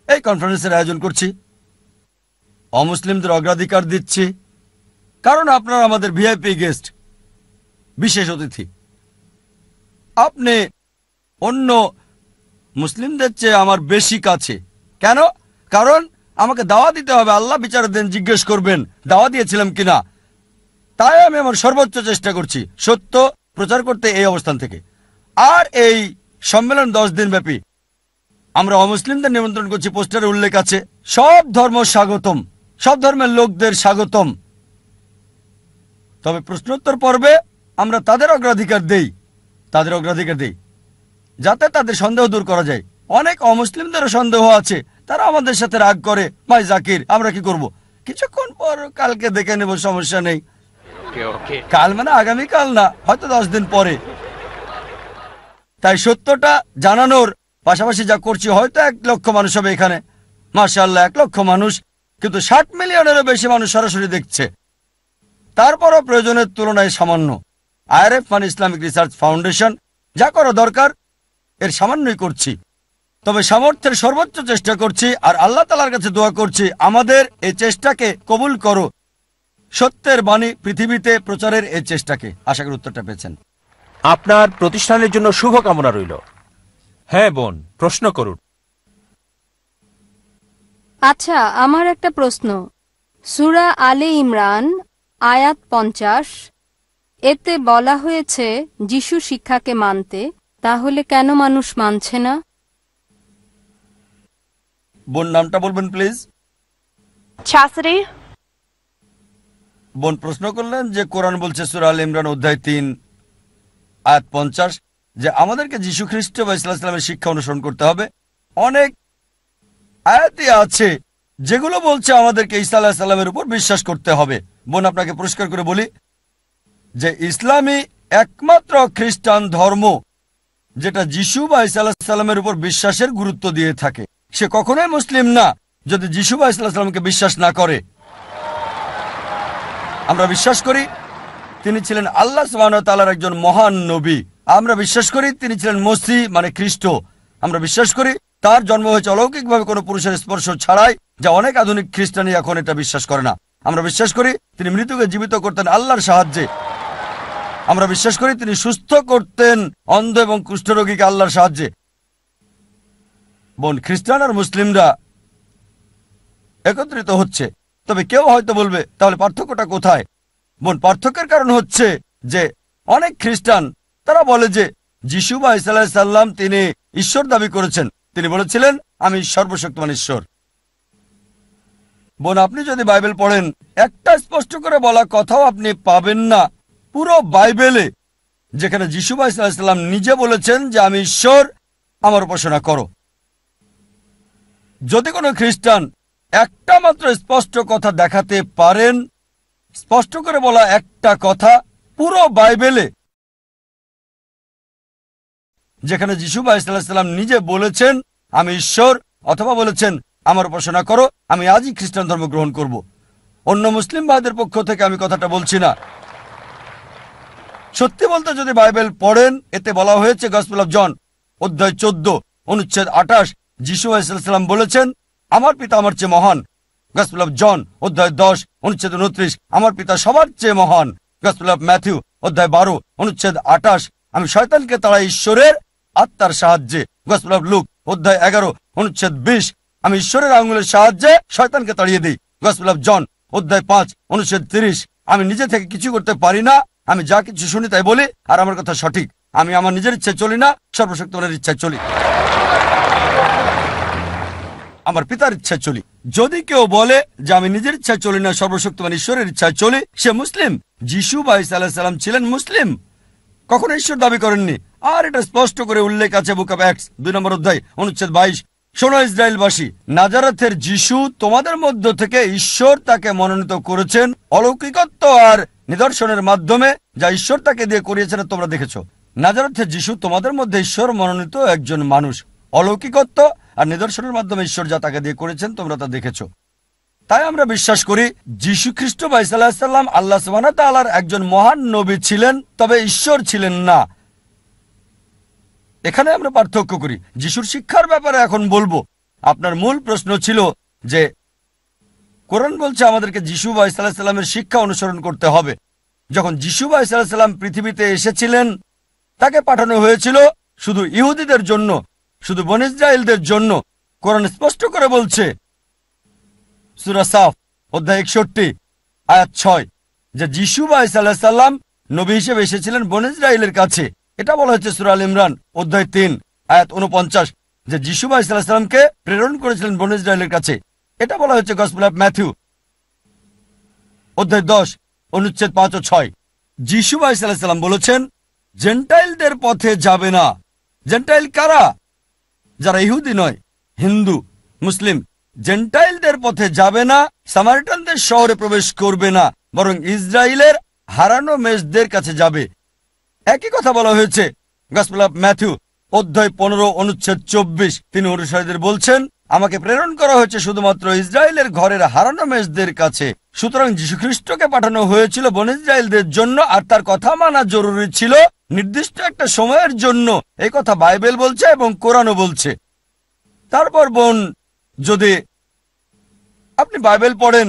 এই কনফারেন্সের আয়োজন করছি, অমুসলিমদের অগ্রাধিকার দিচ্ছি, কারণ আপনারা আমাদের ভিআইপি গেস্ট, বিশেষ অতিথি। আপনি অন্য মুসলিমদের চেয়ে আমার বেশি কাছে। কেন? কারণ আমাকে দাওয়া দিতে হবে, আল্লাহ বিচার দেন, জিজ্ঞেস করবেন দাওয়া দিয়েছিলাম কিনা। তাই আমি আমার সর্বোচ্চ চেষ্টা করছি সত্য প্রচার করতে এই অবস্থান থেকে। আর এই সম্মেলন 10 দিন ব্যাপী। আমরা অমুসলিমদের নিমন্ত্রণ করছি, পোস্টারে উল্লেখ আছে সব ধর্ম স্বাগতম, সব ধর্মের লোকদের স্বাগতম। তবে প্রশ্নোত্তর পর্বে আমরা তাদের অগ্রাধিকার দেই, যাতে তাদের সন্দেহ দূর করা যায়। অনেক অমুসলিমদেরও সন্দেহ আছে, তারা আমাদের সাথে রাগ করে, ভাই জাকির আমরা কি করব? কিছুক্ষণ পর কালকে দেখে নেব, সমস্যা নেই। কাল মানে আগামীকাল না, হয়তো 10 দিন পরে। তাই সত্যটা জানানোর পাশাপাশি যা করছি, হয়তো 1 লক্ষ মানুষ হবে এখানে, মাশাআল্লাহ 1 লক্ষ মানুষ, কিন্তু 60 মিলিয়নেরও বেশি মানুষ সরাসরি দেখছে। তারপরও প্রয়োজনের তুলনায় সামান্য। আইআরএফ মানে ইসলামিক রিসার্চ ফাউন্ডেশন, যা করা দরকার এর সামান্যই করছি, তবে সামর্থ্যের সর্বোচ্চ চেষ্টা করছি। আর আল্লাহ তাআলার কাছে দোয়া করছি, আমাদের এই চেষ্টাকে কবুল করো, সত্যের বাণী পৃথিবীতে প্রচারের এই চেষ্টাকে। আশা করি উত্তরটা পেয়েছেন। আপনার প্রতিষ্ঠানের জন্য শুভকামনা রইল। হ্যাঁ বোন, প্রশ্ন করুন। আচ্ছা, আমার একটা প্রশ্ন। সূরা আলে ইমরান আয়াত 50, এতে বলা হয়েছে যিশু শিক্ষাকে মানতে। তাহলে কেন মানুষ মানছে না? বোন নামটা বলবেন প্লিজ। Chastity? বোন প্রশ্ন করলেন যে কোরআন বলছে সূরা আল ইমরান অধ্যায় 3 আয়াত 50 যে আমাদেরকে যীশু খ্রিস্ট বা ইসলামের শিক্ষা অনুসরণ করতে হবে। অনেক আয়াতই আছে যেগুলো বলছে আমাদেরকে ঈসা আলাইহিস সালামের উপর বিশ্বাস করতে হবে। বোন আপনাকে পরিষ্কার করে বলি যে ইসলামই একমাত্র খ্রিস্টান ধর্ম যেটা যীশু বা ঈসা আলাইহিস সালামের উপর বিশ্বাসের গুরুত্ব দিয়ে থাকে। সে কখনোই মুসলিম না যদি যীশু বা ঈসা আলাইহিস সালামকে বিশ্বাস না করে। আমরা বিশ্বাস করি তিনি ছিলেন আল্লাহ সুবহানাহু ওয়া তাআলার একজন মহান নবী। আমরা বিশ্বাস করি তিনি ছিলেন মসিহ মানে খ্রিস্ট। আমরা বিশ্বাস করি তার জন্ম হয়েছে অলৌকিকভাবে কোনো পুরুষের স্পর্শ ছাড়াই, যা অনেক আধুনিক খ্রিস্টানই এখন এটা বিশ্বাস করে না। আমরা বিশ্বাস করি তিনি মৃতকে জীবিত করতেন আল্লাহর সাহায্যে। আমরা বিশ্বাস করি তিনি সুস্থ করতেন অন্ধ এবং কুষ্ঠরোগীকে আল্লাহর সাহায্যে। বোন, খ্রিস্টান আর মুসলিমরা একত্রিত হচ্ছে, তবে কেউ হয়তো বলবে তাহলে পার্থক্যটা কোথায়? বোন, পার্থক্যের কারণ হচ্ছে যে অনেক খ্রিস্টান তারা বলে যে যিশু বা ঈসা আলাইহিস সালাম তিনি ঈশ্বর দাবি করেছেন। তিনি বলেছিলেন আমি সর্বশক্তিমান ঈশ্বর। বোন, আপনি যদি বাইবেল পড়েন একটা স্পষ্ট করে বলা কথাও আপনি পাবেন না পুরো বাইবেলে যেখানে যিশু বা ঈসা আলাইহিস সালাম নিজে বলেছেন যে আমি ঈশ্বর, আমার উপাসনা করো। যদি কোনো খ্রিস্টান একটা মাত্র স্পষ্ট কথা দেখাতে পারেন, স্পষ্ট করে বলা একটা কথা পুরো বাইবেলে যেখানে যিশু বা ঈসা আলাইহিস সালাম নিজে বলেছেন আমি ঈশ্বর, অথবা বলেছেন আমার উপাসনা করো, আমি আজই খ্রিস্টান ধর্ম গ্রহণ করব। অন্য মুসলিম ভাইদের পক্ষ থেকে আমি কথাটা বলছি না। সত্যি বলতে যদি বাইবেল পড়েন এতে বলা হয়েছে গসপেল অফ জন অধ্যায় 14 অনুচ্ছেদ 28 যিশু আলাইহিস সালাম বলেছেন আমার পিতা আমার চেয়ে মহান। গসপেল অফ জন অধ্যায় 10 অনুচ্ছেদ 29 আমার পিতা সবার চেয়ে মহান। গসপেল অফ ম্যাথিউ অধ্যায় 12 অনুচ্ছেদ 28 আমি শয়তানকে তাড়াই ঈশ্বরের আত্মার সাহায্যে। গসপেল অফ লুক অধ্যায় 11 অনুচ্ছেদ 20 আমি ঈশ্বরের আঙুলের সাহায্যে শয়তানকে তাড়িয়ে দিই। গসপেল অফ জন অধ্যায় 5 অনুচ্ছেদ 30 আমি নিজে থেকে কিছু করতে পারি না, আমি যা কিছু শুনি তাই বলি আর আমার কথা সঠিক। আমি আমার নিজের ইচ্ছায় চলি না, সর্বশক্তিমানের ইচ্ছায় চলি, আমার পিতার ইচ্ছায় চলি। যদি কেউ বলে যে আমি নিজের ইচ্ছায় চলি না, সর্বশক্তিমান ঈশ্বরের ইচ্ছায় চলি, সে মুসলিম। যিশু বা ঈসা আলাইহিস সালাম ছিলেন মুসলিম, কখনো ঈশ্বর দাবি করেননি। আর এটা স্পষ্ট করে উল্লেখ আছে বুক অফ অ্যাক্টস 2 নম্বর অধ্যায় অনুচ্ছেদ 22 শোনো ইসরায়েলবাসী, নাজারেথের যিশু তোমাদের মধ্য থেকে ঈশ্বর তাকে মনোনীত করেছেন অলৌকিকত্ব আর নিদর্শনের মাধ্যমে, যা ঈশ্বর তাকে দিয়ে করিয়েছেন তোমরা দেখেছ। নাজারেথের যিশু তোমাদের মধ্যে ঈশ্বর মনোনীত একজন মানুষ, অলৌকিকত্ব আর নিদর্শনের মাধ্যমে ঈশ্বর যা তাকে দিয়ে করেছেন তোমরা তা দেখেছ। তাই আমরা বিশ্বাস করি যীশু খ্রিস্ট বা ঈসা আলাইহিস সালাম আল্লাহ সুবহানাহু ওয়া তাআলার একজন মহান নবী ছিলেন, তবে ঈশ্বর ছিলেন না। এখানে আমরা পার্থক্য করি। যিশুর শিক্ষার ব্যাপারে এখন বলবো। আপনার মূল প্রশ্ন ছিল যে কোরআন বলছে আমাদেরকে যিশু বা ঈসা আলাইহিস সালামের শিক্ষা অনুসরণ করতে হবে। যখন যিশু বা ঈসা আলাইহিস সালাম পৃথিবীতে এসেছিলেন তাকে পাঠানো হয়েছিল শুধু ইহুদিদের জন্য, শুধু বনী ইসরাইলদের জন্য। কোরআন স্পষ্ট করে বলছে সূরা সাফ অধ্যায় 61 আয়াত 6 যে যিশু বা ঈসা আলাইহিস সালাম নবী হিসেবে এসেছিলেন বনী ইসরাইলের কাছে। এটা বলা হয়েছে সূরা আল ইমরান অধ্যায় 3 আয়াত 49 যে যিশু বা ঈসা আলাইহিস সালামকে প্রেরণ করেছিলেন বনী ইসরাইলের কাছে। এটা বলা হয়েছে গসপেল অফ ম্যাথিউ অধ্যায় 10 অনুচ্ছেদ 5 ও 6। যিশু বা ঈসা আলাইহিস সালাম বলেছেন জেন্টাইলদের পথে যাবে না। জেন্টাইল কারা? যারা ইহুদি নয়, হিন্দু, মুসলিম। জেন্টাইলদের পথে যাবে না, সামারিটানদের শহরে প্রবেশ করবে না, বরং ইসরায়েলের হারানো মেষদের কাছে যাবে। একই কথা বলা হয়েছে গসপেল অফ ম্যাথিউ অধ্যায় 15 অনুচ্ছেদ 24। তিনি অনুসারীদের বলছেন আমাকে প্রেরণ করা হয়েছে শুধুমাত্র ইসরায়েলের ঘরের হারানো মেষদের কাছে। সুতরাং যীশুখ্রিস্টকে পাঠানো হয়েছিল বনী ইসরায়েলদের জন্য, আর তার কথা মানা জরুরি ছিল নির্দিষ্ট একটা সময়ের জন্য। এই কথা বাইবেল বলছে এবং কোরআনও বলছে। তারপর বোন, যদি আপনি বাইবেল পড়েন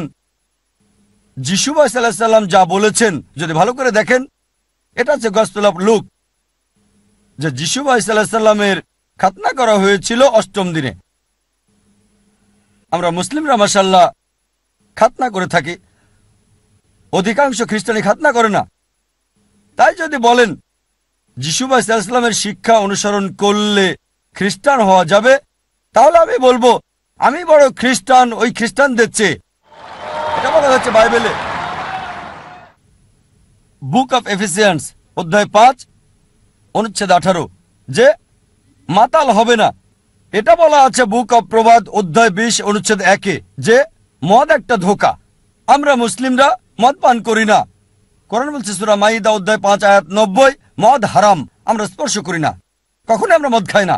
যিশু বা ঈসা আলাইহিস সালাম যা বলেছেন যদি ভালো করে দেখেন, এটা হচ্ছে গসপেল অফ লুক যে যিশু বা ঈসা আলাইহিস সালামের খাতনা করা হয়েছিল 8ম দিনে। আমরা মুসলিমরা মাশাআল্লাহ খাতনা করে থাকি, অধিকাংশ খ্রিস্টানি খাতনা করে না। তাই যদি বলেন যিশু ভাই সাল্লাল্লাহু আলাইহি ওয়াসাল্লামের শিক্ষা অনুসরণ করলে খ্রিস্টান হওয়া যাবে, তাহলে আমি বলবো আমি বড় খ্রিস্টান ওই খ্রিস্টানদের চেয়ে। এটা বলা হচ্ছে বাইবেলে, বুক অফ এফিসিয়ান্স অধ্যায় 5 অনুচ্ছেদ 18, যে মাতাল হবে না। এটা বলা আছে বুক অফ প্রবাদ অধ্যায় 20 অনুচ্ছেদ 1, যে মদ একটা ধোঁকা। আমরা মুসলিমরা মদ পান করি না। কোরআন বলছে সূরা মাইদা অধ্যায় 5 আয়াত 90, মদ হারাম, আমরা স্পর্শ করি না, কখনো আমরা মদ খাই না।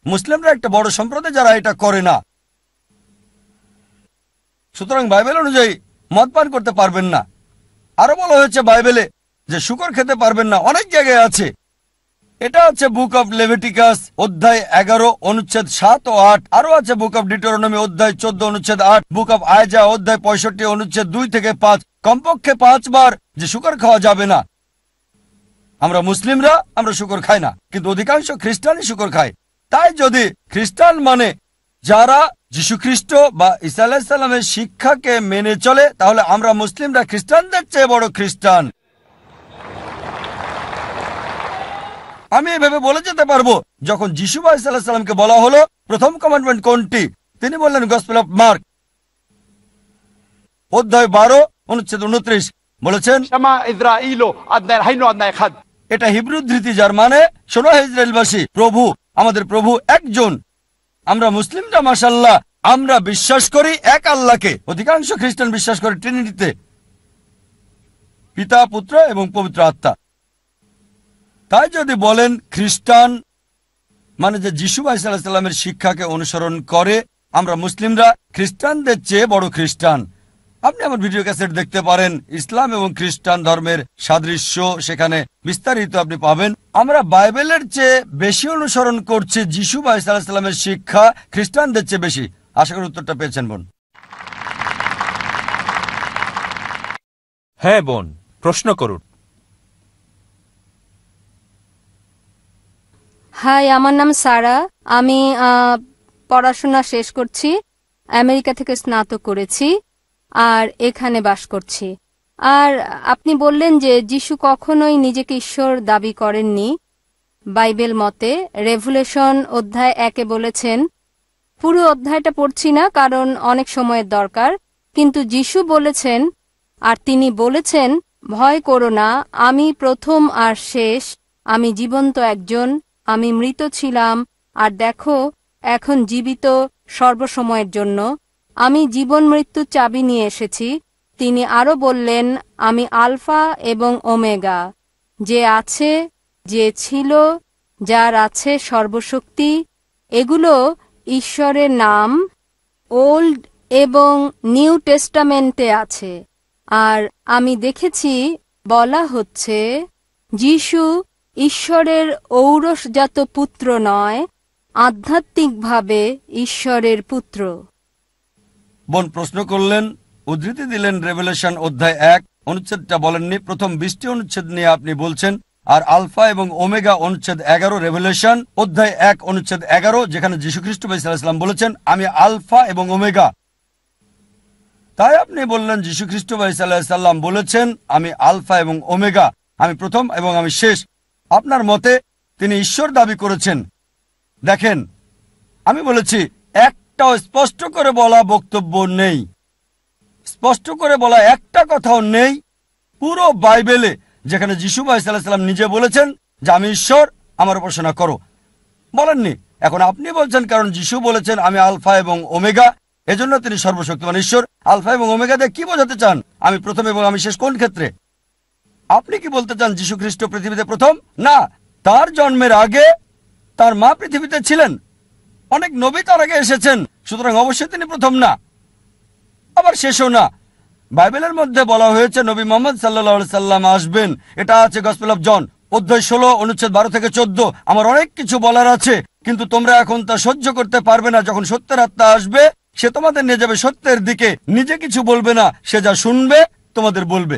মুসলিমরা একটা বড় সম্প্রদায় যারা এটা করে না। সুতরাং বাইবেল অনুযায়ী মদ পান করতে পারবেন না। আরো বলা হয়েছে বাইবেলে যে শূকর খেতে পারবেন না, অনেক জায়গায় আছে। এটা আছে বুক অফ লেভিটিকাস অধ্যায় 11 অনুচ্ছেদ 7 ও 8। আরো আছে বুক অফ ডিউটেরোনমি অধ্যায় 14 অনুচ্ছেদ 8, বুক অফ আইজা অধ্যায় 65 অনুচ্ছেদ 2 থেকে 5, কমপক্ষে 5 বার যে শূকর খাওয়া যাবে না। আমরা মুসলিমরা আমরা শূকর খাই না, কিন্তু অধিকাংশ খ্রিস্টানই শূকর খায়। তাই যদি খ্রিস্টান মানে যারা যীশুখ্রিস্ট বা ঈসা আলাইহিস সালামের শিক্ষাকে মেনে চলে, তাহলে আমরা মুসলিমরা খ্রিস্টানদের চেয়ে বড় খ্রিস্টান। আমি এভাবে বলে যেতে পারবো, যখন যিশু ভাই সাল্লাল্লাহু আলাইহি সাল্লামকে বলা হলো প্রথম কমান্ডমেন্ট কোনটি, তিনি বললেন গসপেল অফ মার্ক অধ্যায় 12 অনুচ্ছেদ 29, বলেছেন এটা হিব্রু ধৃতি, যার মানে শোনো হে ইসরায়েলবাসী, প্রভু আমাদের প্রভু একজন। আমরা মুসলিমরা মাশাআল্লাহ আমরা বিশ্বাস করি এক আল্লাহকে। অধিকাংশ খ্রিস্টান বিশ্বাস করে ট্রিনিটিতে, পিতা পুত্র এবং পবিত্র আত্মা। তাই যদি বলেন খ্রিস্টান মানে যে যিশু ভাই সাল্লাল্লাহু আলাইহি সাল্লামের শিক্ষাকে অনুসরণ করে, আমরা মুসলিমরা খ্রিস্টানদের চেয়ে বড় খ্রিস্টান। আপনি আমার ভিডিও ক্যাসেট দেখতে পারেন, ইসলাম এবং খ্রিস্টান ধর্মের সাদৃশ্য সেখানে বিস্তারিত আপনি পাবেন। আমরা বাইবেলের চেয়ে বেশি অনুসরণ করছি যিশু ভাই সাল্লাল্লাহু আলাইহি সাল্লামের শিক্ষা খ্রিস্টানদের চেয়ে বেশি। আশা করি উত্তরটা পেয়েছেন বোন। হ্যাঁ বোন, প্রশ্ন করুন। হাই, আমার নাম সারা। আমি পড়াশোনা শেষ করছি, আমেরিকা থেকে স্নাতক করেছি আর এখানে বাস করছি। আর আপনি বললেন যে যিশু কখনোই নিজেকে ঈশ্বর দাবি করেননি। বাইবেল মতে রেভুলেশন অধ্যায় 1 বলেছেন, পুরো অধ্যায়টা পড়ছি না কারণ অনেক সময়ের দরকার, কিন্তু যিশু বলেছেন, আর তিনি বলেছেন, ভয় করো না, আমি প্রথম আর শেষ, আমি জীবন্ত একজন, আমি মৃত ছিলাম আর দেখো এখন জীবিত সর্বসময়ের জন্য, আমি জীবন মৃত্যুর চাবি নিয়ে এসেছি। তিনি আরো বললেন, আমি আলফা এবং ওমেগা, যে আছে, যে ছিল, যার আছে সর্বশক্তি। এগুলো ঈশ্বরের নাম, ওল্ড এবং নিউ টেস্টামেন্টে আছে। আর আমি দেখেছি বলা হচ্ছে যিশু ঈশ্বরের ঔরসজাত পুত্র নয়, আধ্যাত্মিকভাবে ঈশ্বরের পুত্র। বোন প্রশ্ন করলেন, উদ্ধৃতি দিলেন রেভেলেশন অধ্যায় 1 অনুচ্ছেদটা বলেননি, প্রথম 20টি অনুচ্ছেদ নিয়ে আপনি বলছেন। আর আলফা এবং ওমেগা অনুচ্ছেদ 11 রেভেলেশন অধ্যায় 1 অনুচ্ছেদ 11, যেখানে যীশুখ্রিস্ট ভাই সাল্লাল্লাহু আলাইহি সাল্লাম বলেছেন আমি আলফা এবং ওমেগা। তাই আপনি বললেন যীশুখ্রিস্ট ভাই সাল্লাল্লাহু আলাইহি সাল্লাম বলেছেন আমি আলফা এবং ওমেগা, আমি প্রথম এবং আমি শেষ। আপনার মতে তিনি ঈশ্বর দাবি করেছেন। দেখেন, আমি বলেছি একটাও স্পষ্ট করে বলা বক্তব্য নেই, স্পষ্ট করে বলা একটা কথাও নেই পুরো বাইবেলে যেখানে যিশু ভাই সাল্লাল্লাহু আলাইহি সাল্লাম নিজে বলেছেন যে আমি ঈশ্বর, আমার উপাসনা করো। বলেননি। এখন আপনি বলছেন কারণ যিশু বলেছেন আমি আলফা এবং ওমেগা, এজন্য তিনি সর্বশক্তিমান ঈশ্বর। আলফা এবং ওমেগা দিয়ে কি বোঝাতে চান? আমি প্রথম এবং আমি শেষ কোন ক্ষেত্রে? আপনি কি বলতে চান যীশু খ্রিস্ট পৃথিবীতে প্রথম? না, তার জন্মের আগে তার মা পৃথিবীতে ছিলেন, অনেক নবী তার আগে এসেছেন, সুতরাং অবশ্যই তিনি প্রথম না, আবার শেষও না। বাইবেলের মধ্যে বলা হয়েছে নবী মুহাম্মদ সাল্লাল্লাহু আলাইহি সাল্লাম আসবেন, এটা আছে গসপেল অফ জন অধ্যায় 16 অনুচ্ছেদ 12 থেকে 14। আমার অনেক কিছু বলার আছে, কিন্তু তোমরা এখন তা সহ্য করতে পারবে না। যখন সত্যের আত্মা আসবে সে তোমাদের নিয়ে যাবে সত্যের দিকে, নিজে কিছু বলবে না, সে যা শুনবে তোমাদের বলবে,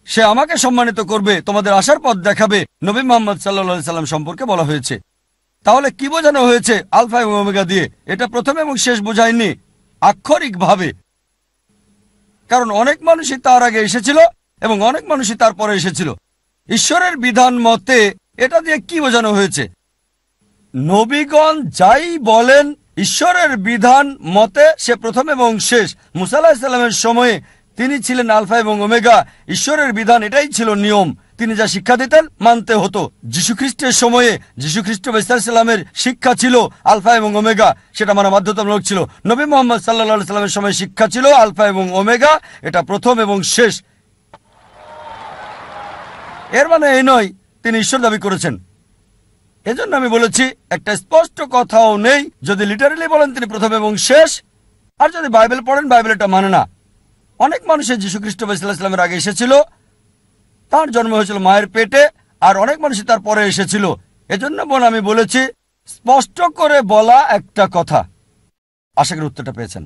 সে আমাকে সম্মানিত করবে, তোমাদের আসার পথ দেখাবে। নবী মুহাম্মদ সাল্লাল্লাহু আলাইহি সাল্লাম সম্পর্কে বলা হয়েছে। তাহলে কি বোঝানো হয়েছে আলফা এবং ওমেগা দিয়ে? এটা প্রথম এবং শেষ বোঝায়নি। আক্ষরিকভাবে, কারণ অনেক মানুষই তার আগে এসেছিল এবং অনেক মানুষই তারপরে এসেছিল। ঈশ্বরের বিধান মতে এটা দিয়ে কি বোঝানো হয়েছে? নবীগণ যাই বলেন ঈশ্বরের বিধান মতে সে প্রথম এবং শেষ। মুসা আলাইহিস সালামের সময়ে তিনি ছিলেন আলফা এবং ওমেগা। ঈশ্বরের বিধান এটাই ছিল নিয়ম, তিনি যা শিক্ষা দিতেন মানতে হতো। যীশু খ্রিস্টের সময়ে যীশু খ্রিস্ট সাল্লামের শিক্ষা ছিল আলফা এবং ওমেগা, সেটা মানা বাধ্যতামূলক ছিল। নবী মোহাম্মদ সাল্লাল্লাহু সাল্লামের সময় শিক্ষা ছিল আলফা এবং ওমেগা, এটা প্রথম এবং শেষ। এর মানে এই নয় তিনি ঈশ্বর দাবি করেছেন। এজন্য আমি বলেছি একটা স্পষ্ট কথাও নেই। যদি লিটারালি বলেন তিনি প্রথম এবং শেষ, আর যদি বাইবেল পড়েন বাইবেল এটা মানে না। অনেক মানুষের যীশু খ্রিস্ট সাল্লামের আগে এসেছিল, তার জন্ম হয়েছিল মায়ের পেটে, আর অনেক মানুষই তার পরে এসেছিল। এজন্য বোন আমি বলেছি স্পষ্ট করে বলা একটা কথা। আশা করি উত্তরটা পেয়েছেন।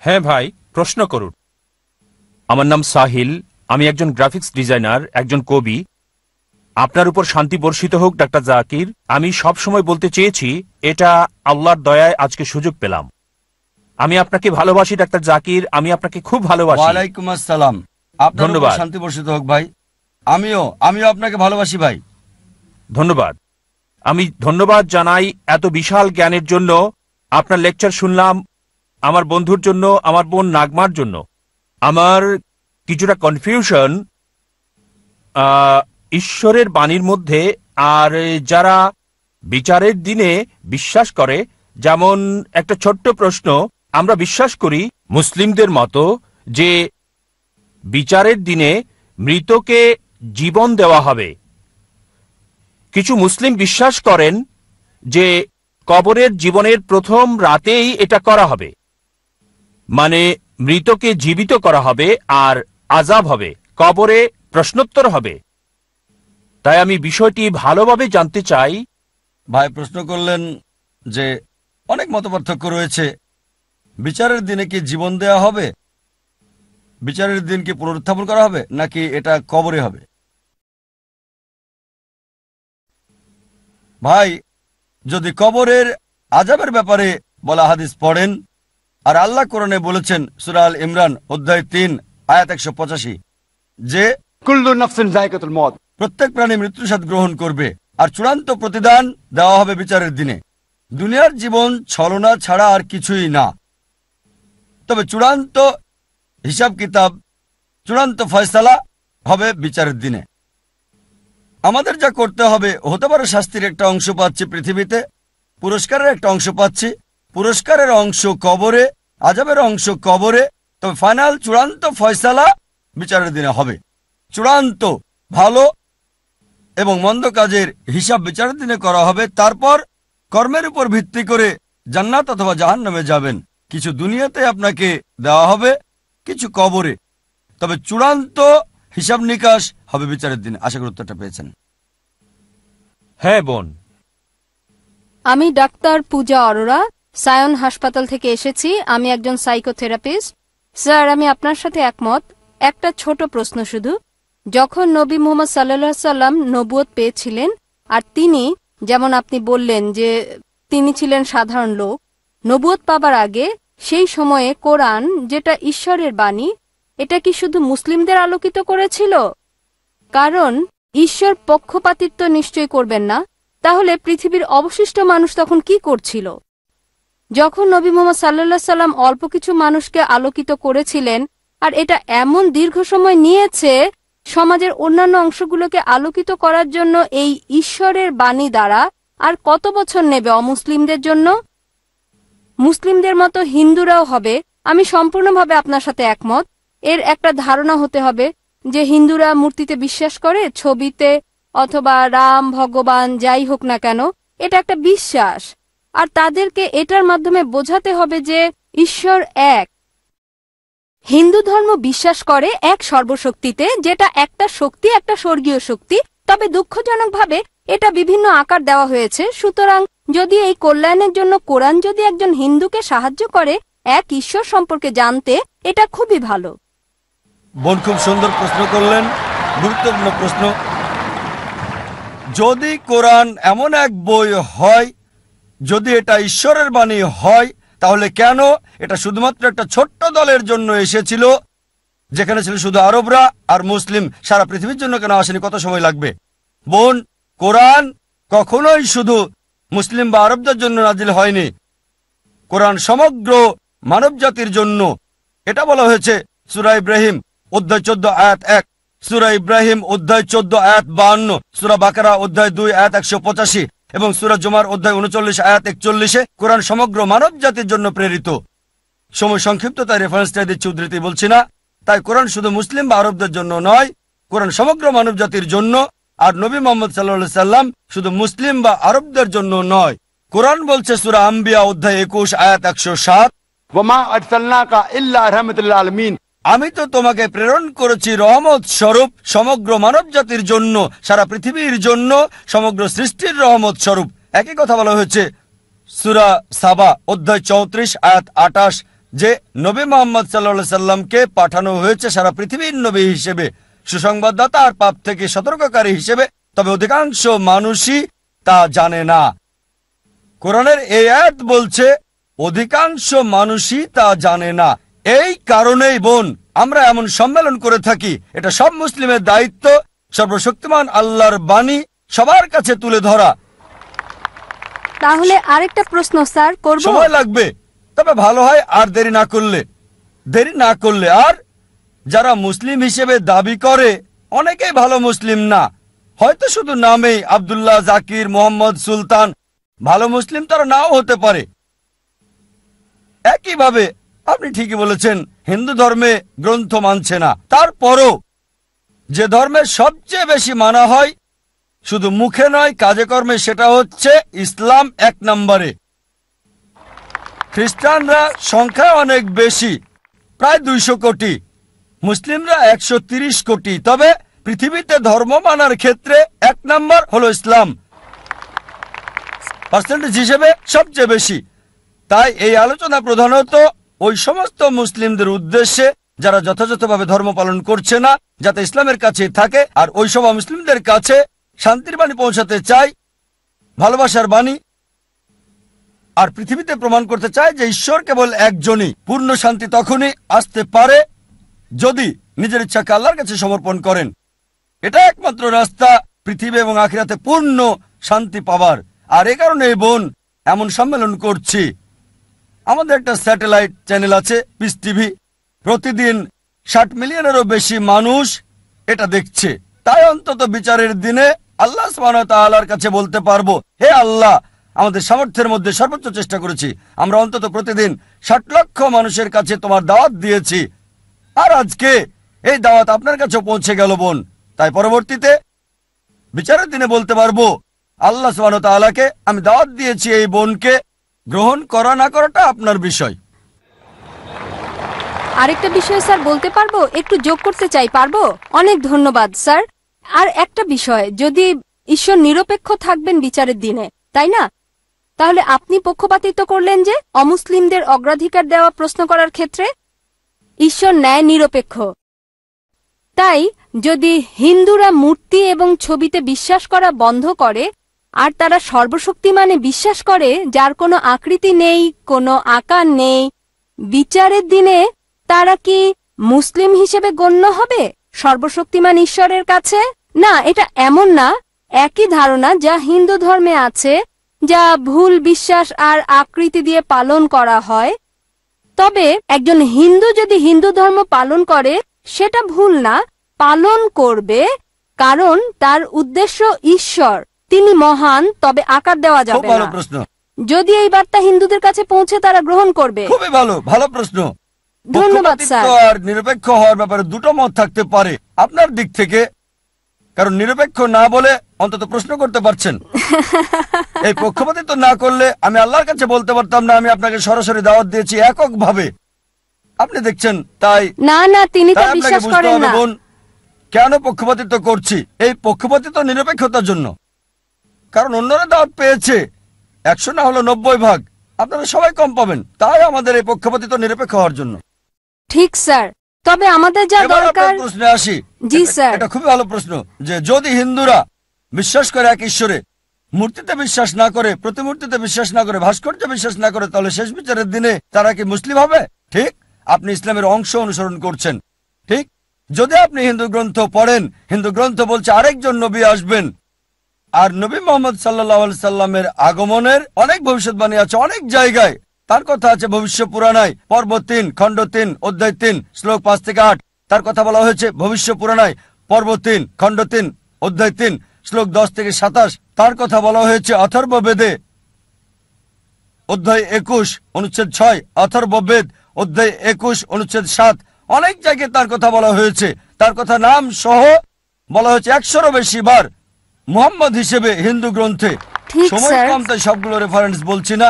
হ্যাঁ ভাই, প্রশ্ন করুন। আমার নাম সাহিল, আমি একজন গ্রাফিক্স ডিজাইনার, একজন কবি। আপনার উপর শান্তি বর্ষিত হোক ডাক্তার জাকির। আমি সব সময় বলতে চেয়েছি, এটা আল্লাহর দয়ায় আজকে সুযোগ পেলাম। আমি আপনাকে ভালোবাসি ডাক্তার জাকির, আমি আপনাকে খুব ভালোবাসি। ওয়ালাইকুম আসসালাম। আপনার ধন্যবাদ। উপর শান্তি বর্ষিত হোক ভাই। আমিও আপনাকে ভালোবাসি ভাই। ধন্যবাদ। আমি ধন্যবাদ জানাই এত বিশাল জ্ঞানের জন্য। আপনার লেকচার শুনলাম আমার বন্ধুর জন্য, আমার বোন নাগমার জন্য। আমার কিছুটা কনফিউশন ঈশ্বরের বাণীর মধ্যে আর যারা বিচারের দিনে বিশ্বাস করে। যেমন একটা ছোট্ট প্রশ্ন, আমরা বিশ্বাস করি মুসলিমদের মতো যে বিচারের দিনে মৃতকে জীবন দেওয়া হবে। কিছু মুসলিম বিশ্বাস করেন যে কবরের জীবনের প্রথম রাতেই এটা করা হবে, মানে মৃতকে জীবিত করা হবে আর আযাব হবে, কবরে প্রশ্নোত্তর হবে। তাই আমি বিষয়টি ভালোভাবে জানতে চাই। ভাই প্রশ্ন করলেন যে অনেক মতপার্থক্য রয়েছে, বিচারের দিনে কি জীবন দেয়া হবে, বিচারের দিন কি পুনরুত্থাপন করা হবে, নাকি এটা কবরে হবে? ভাই যদি কবরের আযাবের ব্যাপারে বলা হাদিস পড়েন, আর আল্লাহ কোরআনে বলেছেন সূরা আল ইমরান অধ্যায় 3 আয়াত 185 যে কুল্লু নাফসিন যায়কাতুল মউত, প্রত্যেক প্রাণী মৃত্যুর স্বাদ গ্রহণ করবে, আর চূড়ান্ত প্রতিদান দেওয়া হবে বিচারের দিনে। দুনিয়ার জীবন ছলনা ছাড়া আর কিছুই না। তবে চূড়ান্ত হিসাব কিতাব, চূড়ান্ত ফয়সালা হবে বিচারের দিনে। আমাদের যা করতে হবে, হতে পারে শাস্তির একটা অংশ পাচ্ছি পৃথিবীতে, পুরস্কারের একটা অংশ পাচ্ছি, পুরস্কারের অংশ কবরে, আযাবের অংশ কবরে। তবে ফাইনাল চূড়ান্ত ফয়সালা বিচারের দিনে হবে। চূড়ান্ত ভালো এবং মন্দ কাজের হিসাব বিচারের দিনে করা হবে। তারপর কর্মের উপর ভিত্তি করে জান্নাত অথবা জাহান্নামে যাবেন। কিছু দুনিয়াতে আপনাকে দেওয়া হবে, কিছু কবরে। তবে চূড়ান্ত হিসাব নিকাশ হবে বিচারের দিনে। আশা করি উত্তরটা পেয়েছেন। হ্যাঁ বোন। আমি ডাক্তার পূজা অরোরা, সায়ন হাসপাতাল থেকে এসেছি। আমি একজন সাইকোথেরাপিস্ট। স্যার, আমি আপনার সাথে একমত। একটা ছোট প্রশ্ন শুধু। যখন নবী মুহাম্মদ সাল্লাল্লাহু আলাইহি সাল্লাম নবুয়ত পেয়েছিলেন, আর তিনি, যেমন আপনি বললেন যে তিনি ছিলেন সাধারণ লোক, নবুয়ত পাবার আগে সেই সময়ে কোরআন, যেটা ঈশ্বরের বাণী, এটা কি শুধু মুসলিমদের আলোকিত করেছিল? কারণ ঈশ্বর পক্ষপাতিত্ব নিশ্চয় করবেন না। তাহলে পৃথিবীর অবশিষ্ট মানুষ তখন কি করছিল? যখন নবী মুহাম্মদ সাল্লাল্লাহু আলাইহি সাল্লাম অল্প কিছু মানুষকে আলোকিত করেছিলেন, আর এটা এমন দীর্ঘ সময় নিয়েছে সমাজের অন্যান্য অংশগুলোকে আলোকিত করার জন্য এই ঈশ্বরের বাণী দ্বারা, আর কত বছর নেবে অমুসলিমদের জন্য? মুসলিমদের মতো হিন্দুরাও হবে। আমি সম্পূর্ণভাবে আপনার সাথে একমত। এর একটা ধারণা হতে হবে যে হিন্দুরা মূর্তিতে বিশ্বাস করে, ছবিতে, অথবা রাম, ভগবান যাই হোক না কেন, এটা একটা বিশ্বাস। আর তাদেরকে এটার মাধ্যমে বোঝাতে হবে যে ঈশ্বর এক। হিন্দু ধর্ম বিশ্বাস করে এক সর্বশক্তিতে, যেটা একটা শক্তি, একটা স্বর্গীয় শক্তি। তবে দুঃখজনকভাবে এটা বিভিন্ন আকার দেওয়া হয়েছে। সুতরাং যদি এই কল্যাণের জন্য কোরআন যদি একজন হিন্দুকে সাহায্য করে এক ঈশ্বর সম্পর্কে জানতে, এটা খুবই ভালো। বোন খুব সুন্দর প্রশ্ন করলেন, গুরুত্বপূর্ণ প্রশ্ন। যদি কোরআন এমন এক বই হয়, যদি এটা ঈশ্বরের বাণী হয়, তাহলে কেন এটা শুধুমাত্র একটা ছোট্ট দলের জন্য এসেছিল, যেখানে ছিল শুধু আরবরা আর মুসলিম? সারা পৃথিবীর জন্য কেন আসেনি? কত সময় লাগবে? বোন, কোরআন কখনোই শুধু মুসলিম বা আরবদের জন্য নাজিল হয়নি। কোরআন সমগ্র মানব জাতির জন্য। এটা বলা হয়েছে সূরা ইব্রাহিম অধ্যায় 14 আয়াত 1, সূরা ইব্রাহিম অধ্যায় 14 আয়াত 52, সূরা বাকারা অধ্যায় 2 আয়াত 185 এবং সূরা জুমার অধ্যায় 39 আয়াত 41-এ কোরআন সমগ্র মানব জাতির জন্য প্রেরিত। সময় সংক্ষিপ্ত, তাই রেফারেন্সটা দিচ্ছি, উদ্ধৃতি বলছি না। তাই কোরআন শুধু মুসলিম বা আরবদের জন্য নয়, কোরআন সমগ্র মানব জাতির জন্য। আর নবী মুহাম্মদ সাল্লাল্লাহু আলাইহি সাল্লাম শুধু মুসলিম বা আরবদের জন্য নয়। কোরআন বলছে সূরা আম্বিয়া অধ্যায় 21 আয়াত 107, वमा अरसलनाका इल्ला रहमतुल आलमीन। আমি তো তোমাকে প্রেরণ করেছি রহমত স্বরূপ সমগ্র মানব জাতির জন্য, সারা পৃথিবীর জন্য, সমগ্র সৃষ্টির রহমত স্বরূপ। একই কথা বলা হয়েছে সূরা সাবা অধ্যায় 34 আয়াত 28, যে নবী মুহাম্মদ সাল্লাল্লাহু আলাইহি সাল্লামকে পাঠানো হয়েছে সারা পৃথিবীর নবী হিসেবে, সুসংবাদদাতা আর পাপ থেকে সতর্ককারী হিসেবে। তবে অধিকাংশ মানুষই তা জানে না। কোরআনের এই আয়াত বলছে অধিকাংশ মানুষই তা জানে না। এই কারণেই বোন, আমরা এমন সম্মেলন করে থাকি। এটা সব মুসলিমের দায়িত্ব, সর্বশক্তিমান আল্লাহর বাণী সবার কাছে তুলে ধরা। তাহলে আরেকটা প্রশ্ন স্যার করব? সময় লাগবে, তবে ভালো হয় আর দেরি না করলে। আর যারা মুসলিম হিসেবে দাবি করে অনেকেই ভালো মুসলিম না, হয়তো শুধু নামেই আব্দুল্লাহ, জাকির, মোহাম্মদ, সুলতান। ভালো মুসলিম তারা নাও হতে পারে। একইভাবে আপনি ঠিকই বলেছেন, হিন্দু ধর্মে গ্রন্থ মানছে না। তারপরও যে ধর্মে সবচেয়ে বেশি মানা হয় শুধু মুখে নয় কাজে কর্মে, সেটা হচ্ছে ইসলাম 1 নম্বরে। খ্রিস্টানরা সংখ্যায় অনেক বেশি, প্রায় 200 কোটি, মুসলিমরা 130 কোটি। তবে পৃথিবীতে ধর্ম মানার ক্ষেত্রে 1 নম্বর হলো ইসলাম, পার্সেন্টেজ হিসেবে সবচেয়ে বেশি। তাই এই আলোচনা প্রধানত ওই সমস্ত মুসলিমদের উদ্দেশ্যে যারা যথাযথভাবে ধর্ম পালন করছে না, যাতে ইসলামের কাছে থাকে। আর ওই সব মুসলিমদের কাছে শান্তির বাণী পৌঁছাতে চাই, ভালোবাসার বাণী, আর পৃথিবীতে প্রমাণ করতে চায় যে ঈশ্বর কেবল একজনই। পূর্ণ শান্তি তখনই আসতে পারে যদি নিজের ইচ্ছাকে আল্লাহর কাছে সমর্পণ করেন। এটা একমাত্র রাস্তা পৃথিবী এবং আখিরাতে পূর্ণ শান্তি পাবার। আর এই কারণে এই বোন এমন সম্মেলন করছি। আমাদের একটা স্যাটেলাইট চ্যানেল আছে, পিস টিভি। প্রতিদিন 60 মিলিয়নেরও বেশি মানুষ এটা দেখছে। তাই অন্তত বিচারের দিনে আল্লাহ সুবহানাহু ওয়া তাআলার কাছে বলতে পারবো, হে আল্লাহ, আমাদের সামর্থ্যের মধ্যে সর্বোচ্চ চেষ্টা করেছি। আমরা অন্তত প্রতিদিন 60 লক্ষ মানুষের কাছে তোমার দাওয়াত দিয়েছি। আর আজকে এই দাওয়াত আপনার কাছে পৌঁছে গেল বোন। তাই পরবর্তীতে বিচারের দিনে বলতে পারবো, আল্লাহ সুবহানাহু ওয়া তাআলাকে আমি দাওয়াত দিয়েছি, এই বোনকে গ্রহণ করা না করাটা আপনার বিষয়। আরেকটা বিষয় স্যার বলতে পারবো? একটু যোগ করতে চাই, পারবো? অনেক ধন্যবাদ স্যার। আর একটা বিষয়, যদি ঈশ্বর নিরপেক্ষ থাকবেন বিচারের দিনে, তাই না? তাহলে আপনি পক্ষপাতিত্ব করলেন যে অমুসলিমদের অগ্রাধিকার দেওয়া প্রশ্ন করার ক্ষেত্রে। ঈশ্বর ন্যায় নিরপেক্ষ। তাই যদি হিন্দুরা মূর্তি এবং ছবিতে বিশ্বাস করা বন্ধ করে আর তারা সর্বশক্তিমানে বিশ্বাস করে, যার কোনো আকৃতি নেই, কোনো আকার নেই, বিচারের দিনে তারা কি মুসলিম হিসেবে গণ্য হবে সর্বশক্তিমান ঈশ্বরের কাছে? না, এটা এমন না। একই ধারণা যা হিন্দু ধর্মে আছে, যা ভুল বিশ্বাস আর আকৃতি দিয়ে পালন করা হয়। তবে একজন হিন্দু যদি হিন্দু ধর্ম পালন করে, সেটা ভুল না, পালন করবে, কারণ তার উদ্দেশ্য ঈশ্বর, তিনি মহান। তবে আকার দেওয়া খুব যাবে ভালো না। প্রশ্ন। যদি এই বার্তা হিন্দুদের কাছে পৌঁছে, তারা গ্রহণ করবে। খুবই ভালো প্রশ্ন। ধন্যবাদ স্যার। পক্ষপাতিত্ব আর নিরপেক্ষ হওয়ার ব্যাপারে দুটো মত থাকতে পারে আপনার দিক থেকে, কারণ নিরপেক্ষ না বলে অন্তত প্রশ্ন করতে পারছেন। এই পক্ষপাতিত্ব না করলে আমি আল্লাহর কাছে বলতে পারতাম না আমি আপনাকে সরাসরি দাওয়াত দিয়েছি এককভাবে। আপনি দেখছেন, তাই না না, তিনি তো তাই আপনাকে বিশ্বাস বুঝতে করেন হবে না। বোন, কেন পক্ষপাতিত্ব করছি। এই পক্ষপাতিত্ব নিরপেক্ষতার জন্য, কারণ অন্যরা দাওয়াত পেয়েছে 100 না হলো 90 ভাগ, আপনারা সবাই কম পাবেন। তাই আমাদের এই পক্ষপাতিত্ব নিরপেক্ষ হওয়ার জন্য। ঠিক স্যার, তবে আমাদের যা এবার দরকার। আপনার প্রশ্নে আসি। জি স্যার। এটা খুবই ভালো প্রশ্ন যে যদি হিন্দুরা বিশ্বাস করে এক ঈশ্বরে, মূর্তিতে বিশ্বাস না করে, প্রতিমূর্তিতে বিশ্বাস না করে, ভাস্কর্যে বিশ্বাস না করে, তাহলে শেষ বিচারের দিনে তারা কি মুসলিম হবে? ঠিক, আপনি ইসলামের অংশ অনুসরণ করছেন। ঠিক, যদি আপনি হিন্দু গ্রন্থ পড়েন, হিন্দু গ্রন্থ বলছে আরেকজন নবী আসবেন, আর নবী মোহাম্মদ সাল্লাল্লাহু আলাইহি সাল্লামের আগমনের অনেক ভবিষ্যৎবাণী আছে অনেক জায়গায়। তার কথা আছে ভবিষ্য পুরাণায় পর্ব 3 খণ্ড 3 অধ্যায় 3 শ্লোক 5 থেকে 8। তার কথা বলা হয়েছে ভবিষ্য পুরাণায় পর্ব 3 খণ্ড 3 অধ্যায় 3 শ্লোক 10 থেকে 27। তার কথা বলা হয়েছে অথর্ববেদে অধ্যায় 21 অনুচ্ছেদ 6, অথর্ববেদ অধ্যায় 21 অনুচ্ছেদ 7। অনেক জায়গায় তার কথা বলা হয়েছে। তার কথা নাম সহ বলা হয়েছে 100-এরও বেশি বার মুহাম্মদ হিসেবে হিন্দু গ্রন্থে। ঠিক সময় স্যার। কম, তাই সবগুলো রেফারেন্স বলছি না।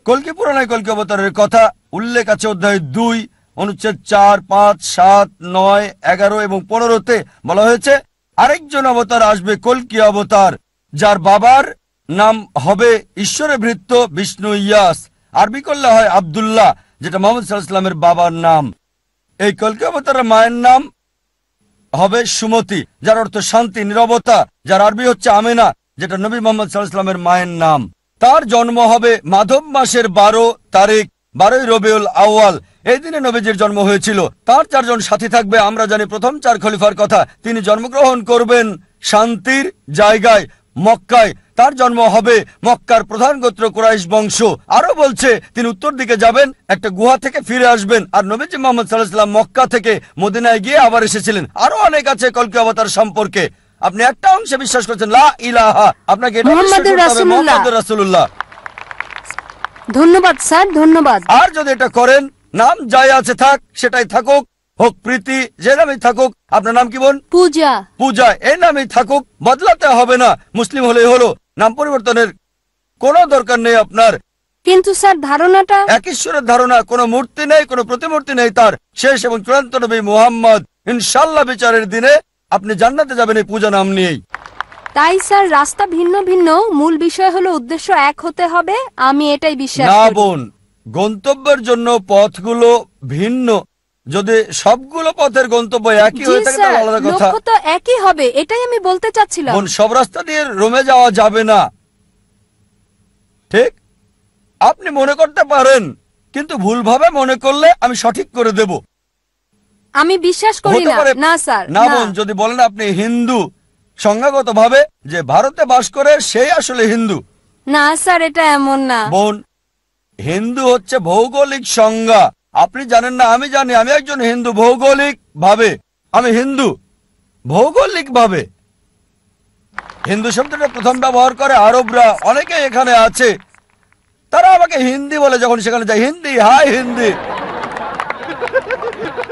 কল্কি পুরাণে কল্কি অবতারের কথা উল্লেখ আছে অধ্যায় 2 অনুচ্ছেদ 4, 5, 7, 9, 11 এবং 15-তে বলা হয়েছে আরেকজন অবতার আসবে, কল্কি অবতার, যার বাবার নাম হবে ঈশ্বরের ভৃত্য বিষ্ণু ইয়াস। আরবি করলে হয় আব্দুল্লাহ, যেটা মোহাম্মদ সাল্লাল্লাহু আলাইহি ওয়াসাল্লামের বাবার নাম। এই কল্কি অবতারের মায়ের নাম হবে সুমতি, যার অর্থ শান্তি, নীরবতা, যার আরবি হচ্ছে আমেনা, যেটা নবী মোহাম্মদ সাল্লাল্লাহু আলাইহি ওয়াসাল্লামের মায়ের নাম। তার জন্ম হবে মাধব মাসের 12 তারিখ, 12ই রবিউল আউয়াল। এই দিনে নবীজির জন্ম হয়েছিল। তার 4 জন সাথী থাকবে। আমরা জানি প্রথম 4 খলিফার কথা। তিনি জন্মগ্রহণ করবেন শান্তির জায়গায় মক্কায়। তার জন্ম হবে মক্কার প্রধান গোত্র কুরাইশ বংশ। আরো বলছে তিনি উত্তর দিকে যাবেন, একটা গুহা থেকে ফিরে আসবেন। আর নবীজি মুহাম্মদ সাল্লাল্লাহু আলাইহি ওয়াসাল্লাম মক্কা থেকে মদিনায় গিয়ে আবার এসেছিলেন। আরো অনেক আছে কল্কি অবতার সম্পর্কে। আপনি একটা অংশে বিশ্বাস করছেন লা ইলাহা, আপনাকে এটা বিশ্বাস করতে হবে মুহাম্মদুর রাসূলুল্লাহ। ধন্যবাদ স্যার, ধন্যবাদ। আর যদি এটা করেন, নাম যাই আছে থাক, সেটাই থাকুক, হোক প্রীতি, যে নামই থাকুক। আপনার নাম কি বোন? পূজা। পূজা, এই নামই থাকুক, বদলাতে হবে না। মুসলিম হলেই হলো, নাম পরিবর্তনের কোনো দরকার নেই আপনার। কিন্তু স্যার ধারণাটা এক ঈশ্বরের ধারণা, কোনো মূর্তি নেই, কোনো প্রতিমূর্তি নেই। তার শেষ এবং চূড়ান্ত নবী মুহাম্মদ। ইনশাআল্লাহ বিচারের দিনে আপনি জান্নাতে যাবেন এই পূজা নাম নিয়েই। তাই স্যার রাস্তা ভিন্ন ভিন্ন, মূল বিষয় হলো উদ্দেশ্য এক হতে হবে। আমি এটাই বিশ্বাস না করি। বোন, গন্তব্যের জন্য পথগুলো ভিন্ন। যদি সবগুলো পথের গন্তব্য একই জি হয়ে থাকে স্যার, তাহলে আলাদা কথা। লক্ষ্য তো একই হবে, এটাই আমি বলতে চাচ্ছিলাম। বোন, সব রাস্তা দিয়ে রোমে যাওয়া যাবে না। ঠিক, আপনি মনে করতে পারেন, কিন্তু ভুলভাবে মনে করলে আমি সঠিক করে দেব। আমি বিশ্বাস করি হতে না। পারে না স্যার, না না। বোন, যদি বলেন আপনি হিন্দু, সংজ্ঞাগত ভাবে যে ভারতে বাস করে সেই আসলে হিন্দু। না স্যার, এটা এমন না। বোন, হিন্দু হচ্ছে ভৌগোলিক সংজ্ঞা। আপনি জানেন না, আমি জানি। আমি একজন হিন্দু ভৌগোলিক ভাবে। আমি হিন্দু ভৌগোলিক ভাবে। হিন্দু শব্দটা প্রথম ব্যবহার করে আরবরা। অনেকে এখানে আছে, তারা আমাকে হিন্দি বলে। যখন সেখানে যাই, হিন্দি, হাই হিন্দি,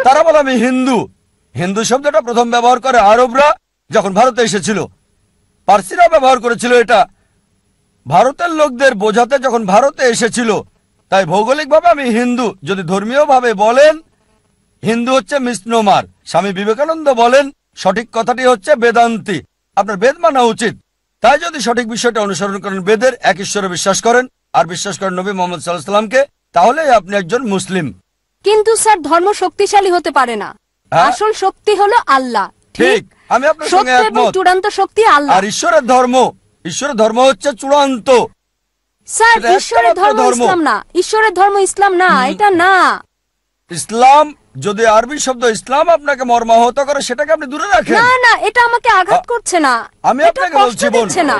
তারা বলে আমি হিন্দু। হিন্দু শব্দটা প্রথম ব্যবহার করে আরবরা যখন ভারতে এসেছিল। পার্সিরা ব্যবহার করেছিল এটা ভারতের লোকদের বোঝাতে যখন ভারতে এসেছিল। তাই ভৌগোলিকভাবে আমি হিন্দু। যদি ধর্মীয়ভাবে বলেন, হিন্দু হচ্ছে মিসনোমার। স্বামী বিবেকানন্দ বলেন সঠিক কথাটি হচ্ছে বেদান্তি। আপনার বেদ মানা উচিত। তাই যদি সঠিক বিষয়টা অনুসরণ করেন, বেদের এক ঈশ্বরে বিশ্বাস করেন আর বিশ্বাস করেন নবী মুহাম্মদ সাল্লাল্লাহু আলাইহি ওয়াসাল্লামকে, তাহলেই আপনি একজন মুসলিম। কিন্তু স্যার ধর্ম শক্তিশালী হতে পারে না। হ্যাঁ? আসল শক্তি হলো আল্লাহ। ঠিক, আমি আপনার সঙ্গে সত্য এবং একমত। চূড়ান্ত শক্তি আল্লাহ। আর ঈশ্বরের ধর্ম হচ্ছে চূড়ান্ত। স্যার সেটা ঈশ্বরের একমাত্র ধর্ম ধর্ম। ইসলাম না। ঈশ্বরের ধর্ম ইসলাম না, এটা না। ইসলাম, যদি আরবি শব্দ ইসলাম আপনাকে মর্মাহত করে, সেটাকে আপনি দূরে রাখেন। না না, এটা আমাকে আঘাত করছে না। আমি এটা আপনাকে কষ্ট বলছি বোন, দিচ্ছে না।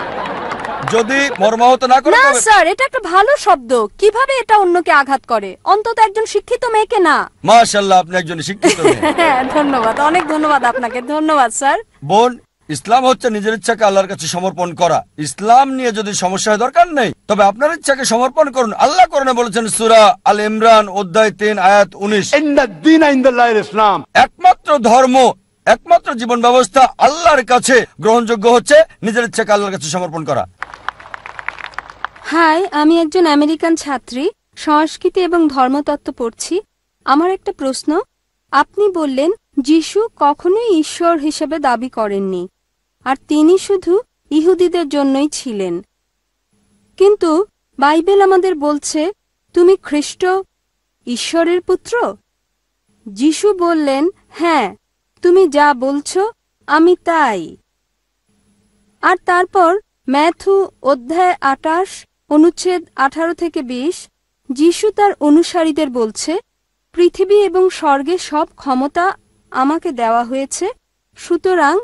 যদি মর্মাহত না করে, না তবে স্যার, এটা একটা ভালো শব্দ। কিভাবে এটা অন্যকে আঘাত করে? অন্তত একজন শিক্ষিত মেয়েকে না। মাশাআল্লাহ, আপনি একজন শিক্ষিত মেয়ে। হ্যাঁ, ধন্যবাদ, অনেক ধন্যবাদ আপনাকে। ধন্যবাদ স্যার। বোন, ইসলাম হচ্ছে নিজের ইচ্ছাকে আল্লাহর কাছে সমর্পণ করা। ইসলাম নিয়ে যদি সমস্যা হয়, দরকার নেই, তবে আপনার ইচ্ছাকে সমর্পণ করুন। আল্লাহ কোরআনে বলেছেন সূরা আল ইমরান অধ্যায় 3 আয়াত 19, इन दीन इंदल्लाहिल इस्लाम। একমাত্র ধর্ম, একমাত্র জীবন ব্যবস্থা আল্লাহর কাছে গ্রহণযোগ্য হচ্ছে নিজের ইচ্ছাকে আল্লাহর কাছে সমর্পণ করা। হাই, আমি একজন আমেরিকান ছাত্রী, সংস্কৃতি এবং ধর্মতত্ত্ব পড়ছি। আমার একটা প্রশ্ন। আপনি বললেন যিশু কখনোই ঈশ্বর হিসেবে দাবি করেননি, আর তিনি শুধু ইহুদিদের জন্যই ছিলেন। কিন্তু বাইবেল আমাদের বলছে তুমি খ্রিস্ট, ঈশ্বরের পুত্র। যিশু বললেন, হ্যাঁ, তুমি যা বলছো আমি তাই। আর তারপর ম্যাথু অধ্যায় 28 অনুচ্ছেদ 18 থেকে 20 যিশু তার অনুসারীদের বলছে, পৃথিবী এবং স্বর্গের সব ক্ষমতা আমাকে দেওয়া হয়েছে, সুতরাং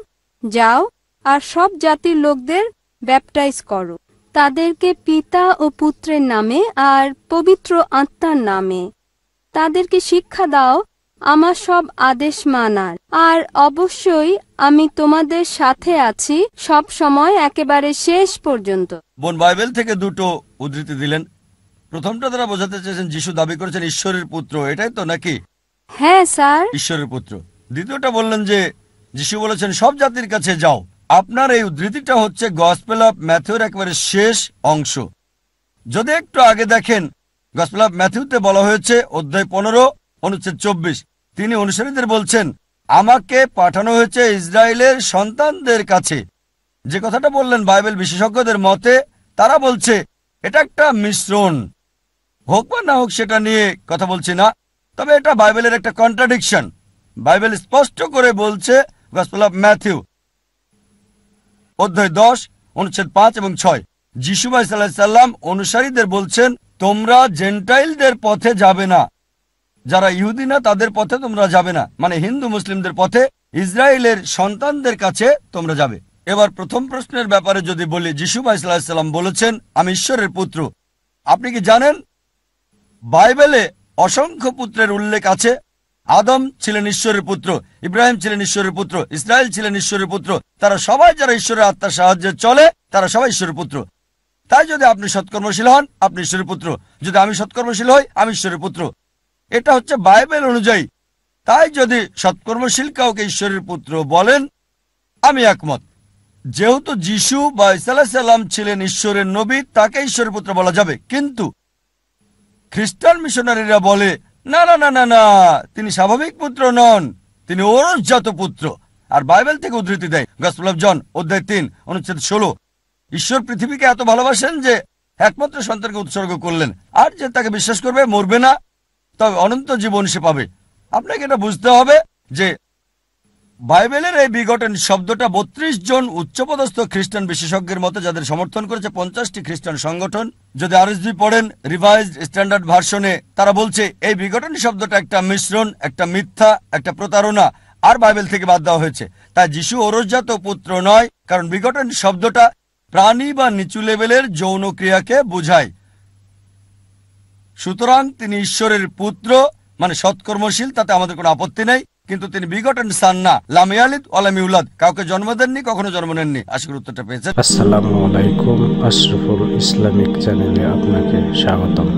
যাও আর সব জাতির লোকদের ব্যাপটাইজ করো, তাদেরকে পিতা ও পুত্রের নামে আর পবিত্র আত্মার নামে। তাদেরকে শিক্ষা দাও আমার সব আদেশ মানার, আর অবশ্যই আমি তোমাদের সাথে আছি সব সময় একেবারে শেষ পর্যন্ত। বোন বাইবেল থেকে দুটো উদ্ধৃতি দিলেন। প্রথমটা তারা বোঝাতে চেয়েছেন যিশু দাবি করেছেন ঈশ্বরের পুত্র, এটাই তো নাকি? হ্যাঁ স্যার। ঈশ্বরের পুত্র। দ্বিতীয়টা বললেন যে যিশু বলেছেন সব জাতির কাছে যাও। আপনার এই উদ্ধৃতিটা হচ্ছে গসপেল অফ ম্যাথিউর একেবারে শেষ অংশ। যদি একটু আগে দেখেন, গসপেল অফ ম্যাথিউতে বলা হয়েছে অধ্যায় 15 অনুচ্ছেদ 24, তিনি অনুসারীদের বলছেন আমাকে পাঠানো হয়েছে ইসরায়েলের সন্তানদের কাছে। যে কথাটা বললেন বাইবেল বিশেষজ্ঞদের মতে তারা বলছে এটা একটা মিশ্রণ, হোক বা না হোক সেটা নিয়ে কথা বলছি না, তবে এটা বাইবেলের একটা কন্ট্রাডিকশন। বাইবেল স্পষ্ট করে বলছে গসপেল অফ ম্যাথিউ অধ্যায় 10 অনুচ্ছেদ 5 এবং 6, যিশু ভাই সাল্লাল্লাহু আলাইহি সাল্লাম অনুসারীদের বলছেন তোমরা জেন্টাইলদের পথে যাবে না, যারা ইহুদি না তাদের পথে তোমরা যাবে না, মানে হিন্দু মুসলিমদের পথে, ইসরায়েলের সন্তানদের কাছে তোমরা যাবে। এবার প্রথম প্রশ্নের ব্যাপারে যদি বলি, যিশু ভাই সাল্লাল্লাহু আলাইহি সাল্লাম বলেছেন আমি ঈশ্বরের পুত্র। আপনি কি জানেন বাইবেলে অসংখ্য পুত্রের উল্লেখ আছে? আদম ছিলেন ঈশ্বরের পুত্র, ইব্রাহিম ছিলেন ঈশ্বরের পুত্র, ইসরায়েল ছিলেন ঈশ্বরের পুত্র। তারা সবাই যারা ঈশ্বরের আত্মার সাহায্যে চলে তারা সবাই ঈশ্বরের পুত্র। তাই যদি আপনি সৎকর্মশীল হন আপনি ঈশ্বরের পুত্র, যদি আমি সৎকর্মশীল হই আমি ঈশ্বরের পুত্র। এটা হচ্ছে বাইবেল অনুযায়ী। তাই যদি সৎকর্মশীল কাউকে ঈশ্বরের পুত্র বলেন আমি একমত। যেহেতু যিশু বা ঈসা আলাইহিস সালাম ছিলেন ঈশ্বরের নবী, তাকে ঈশ্বরের পুত্র বলা যাবে। কিন্তু খ্রিস্টান মিশনারিরা বলে না না না না না, তিনি স্বাভাবিক পুত্র নন, তিনি ওরসজাত পুত্র। আর বাইবেল থেকে উদ্ধৃতি দেয় গসপেল অফ জন অধ্যায় 3 অনুচ্ছেদ 16, ঈশ্বর পৃথিবীকে এত ভালোবাসেন যে একমাত্র সন্তানকে উৎসর্গ করলেন, আর যে তাকে বিশ্বাস করবে মরবে না, তবে অনন্ত জীবন সে পাবে। আপনাকে এটা বুঝতে হবে যে বাইবেলের এই বিগটন শব্দটা 32 জন উচ্চপদস্থ খ্রিস্টান বিশেষজ্ঞের মতে, যাদের সমর্থন করেছে 50টি খ্রিস্টান সংগঠন। যদি আরএসভি পড়েন রিভাইজড স্ট্যান্ডার্ড ভার্সনে, তারা বলছে এই বিগটন শব্দটা একটা মিশ্রণ, একটা মিথ্যা, একটা প্রতারণা, আর বাইবেল থেকে বাদ দেওয়া হয়েছে। তাই যিশু ওরসজাত পুত্র নয়, কারণ বিগটন শব্দটা প্রাণী বা নিচু লেভেলের যৌন ক্রিয়াকে বোঝায়। সুতরাং তিনি ঈশ্বরের পুত্র, মানে সৎকর্মশীল, তাতে আমাদের কোনো আপত্তি নেই। কিন্তু তিনি বিগটন সান না, লাম ইয়ালিদ ওয়া লাম ইউলাদ, কাউকে জন্ম দেননি, কখনো জন্ম নেননি। আশা করি উত্তরটা পেয়েছেন। আসসালামু আলাইকুম, আশরাফুল ইসলামিক চ্যানেলে আপনাকে স্বাগতম।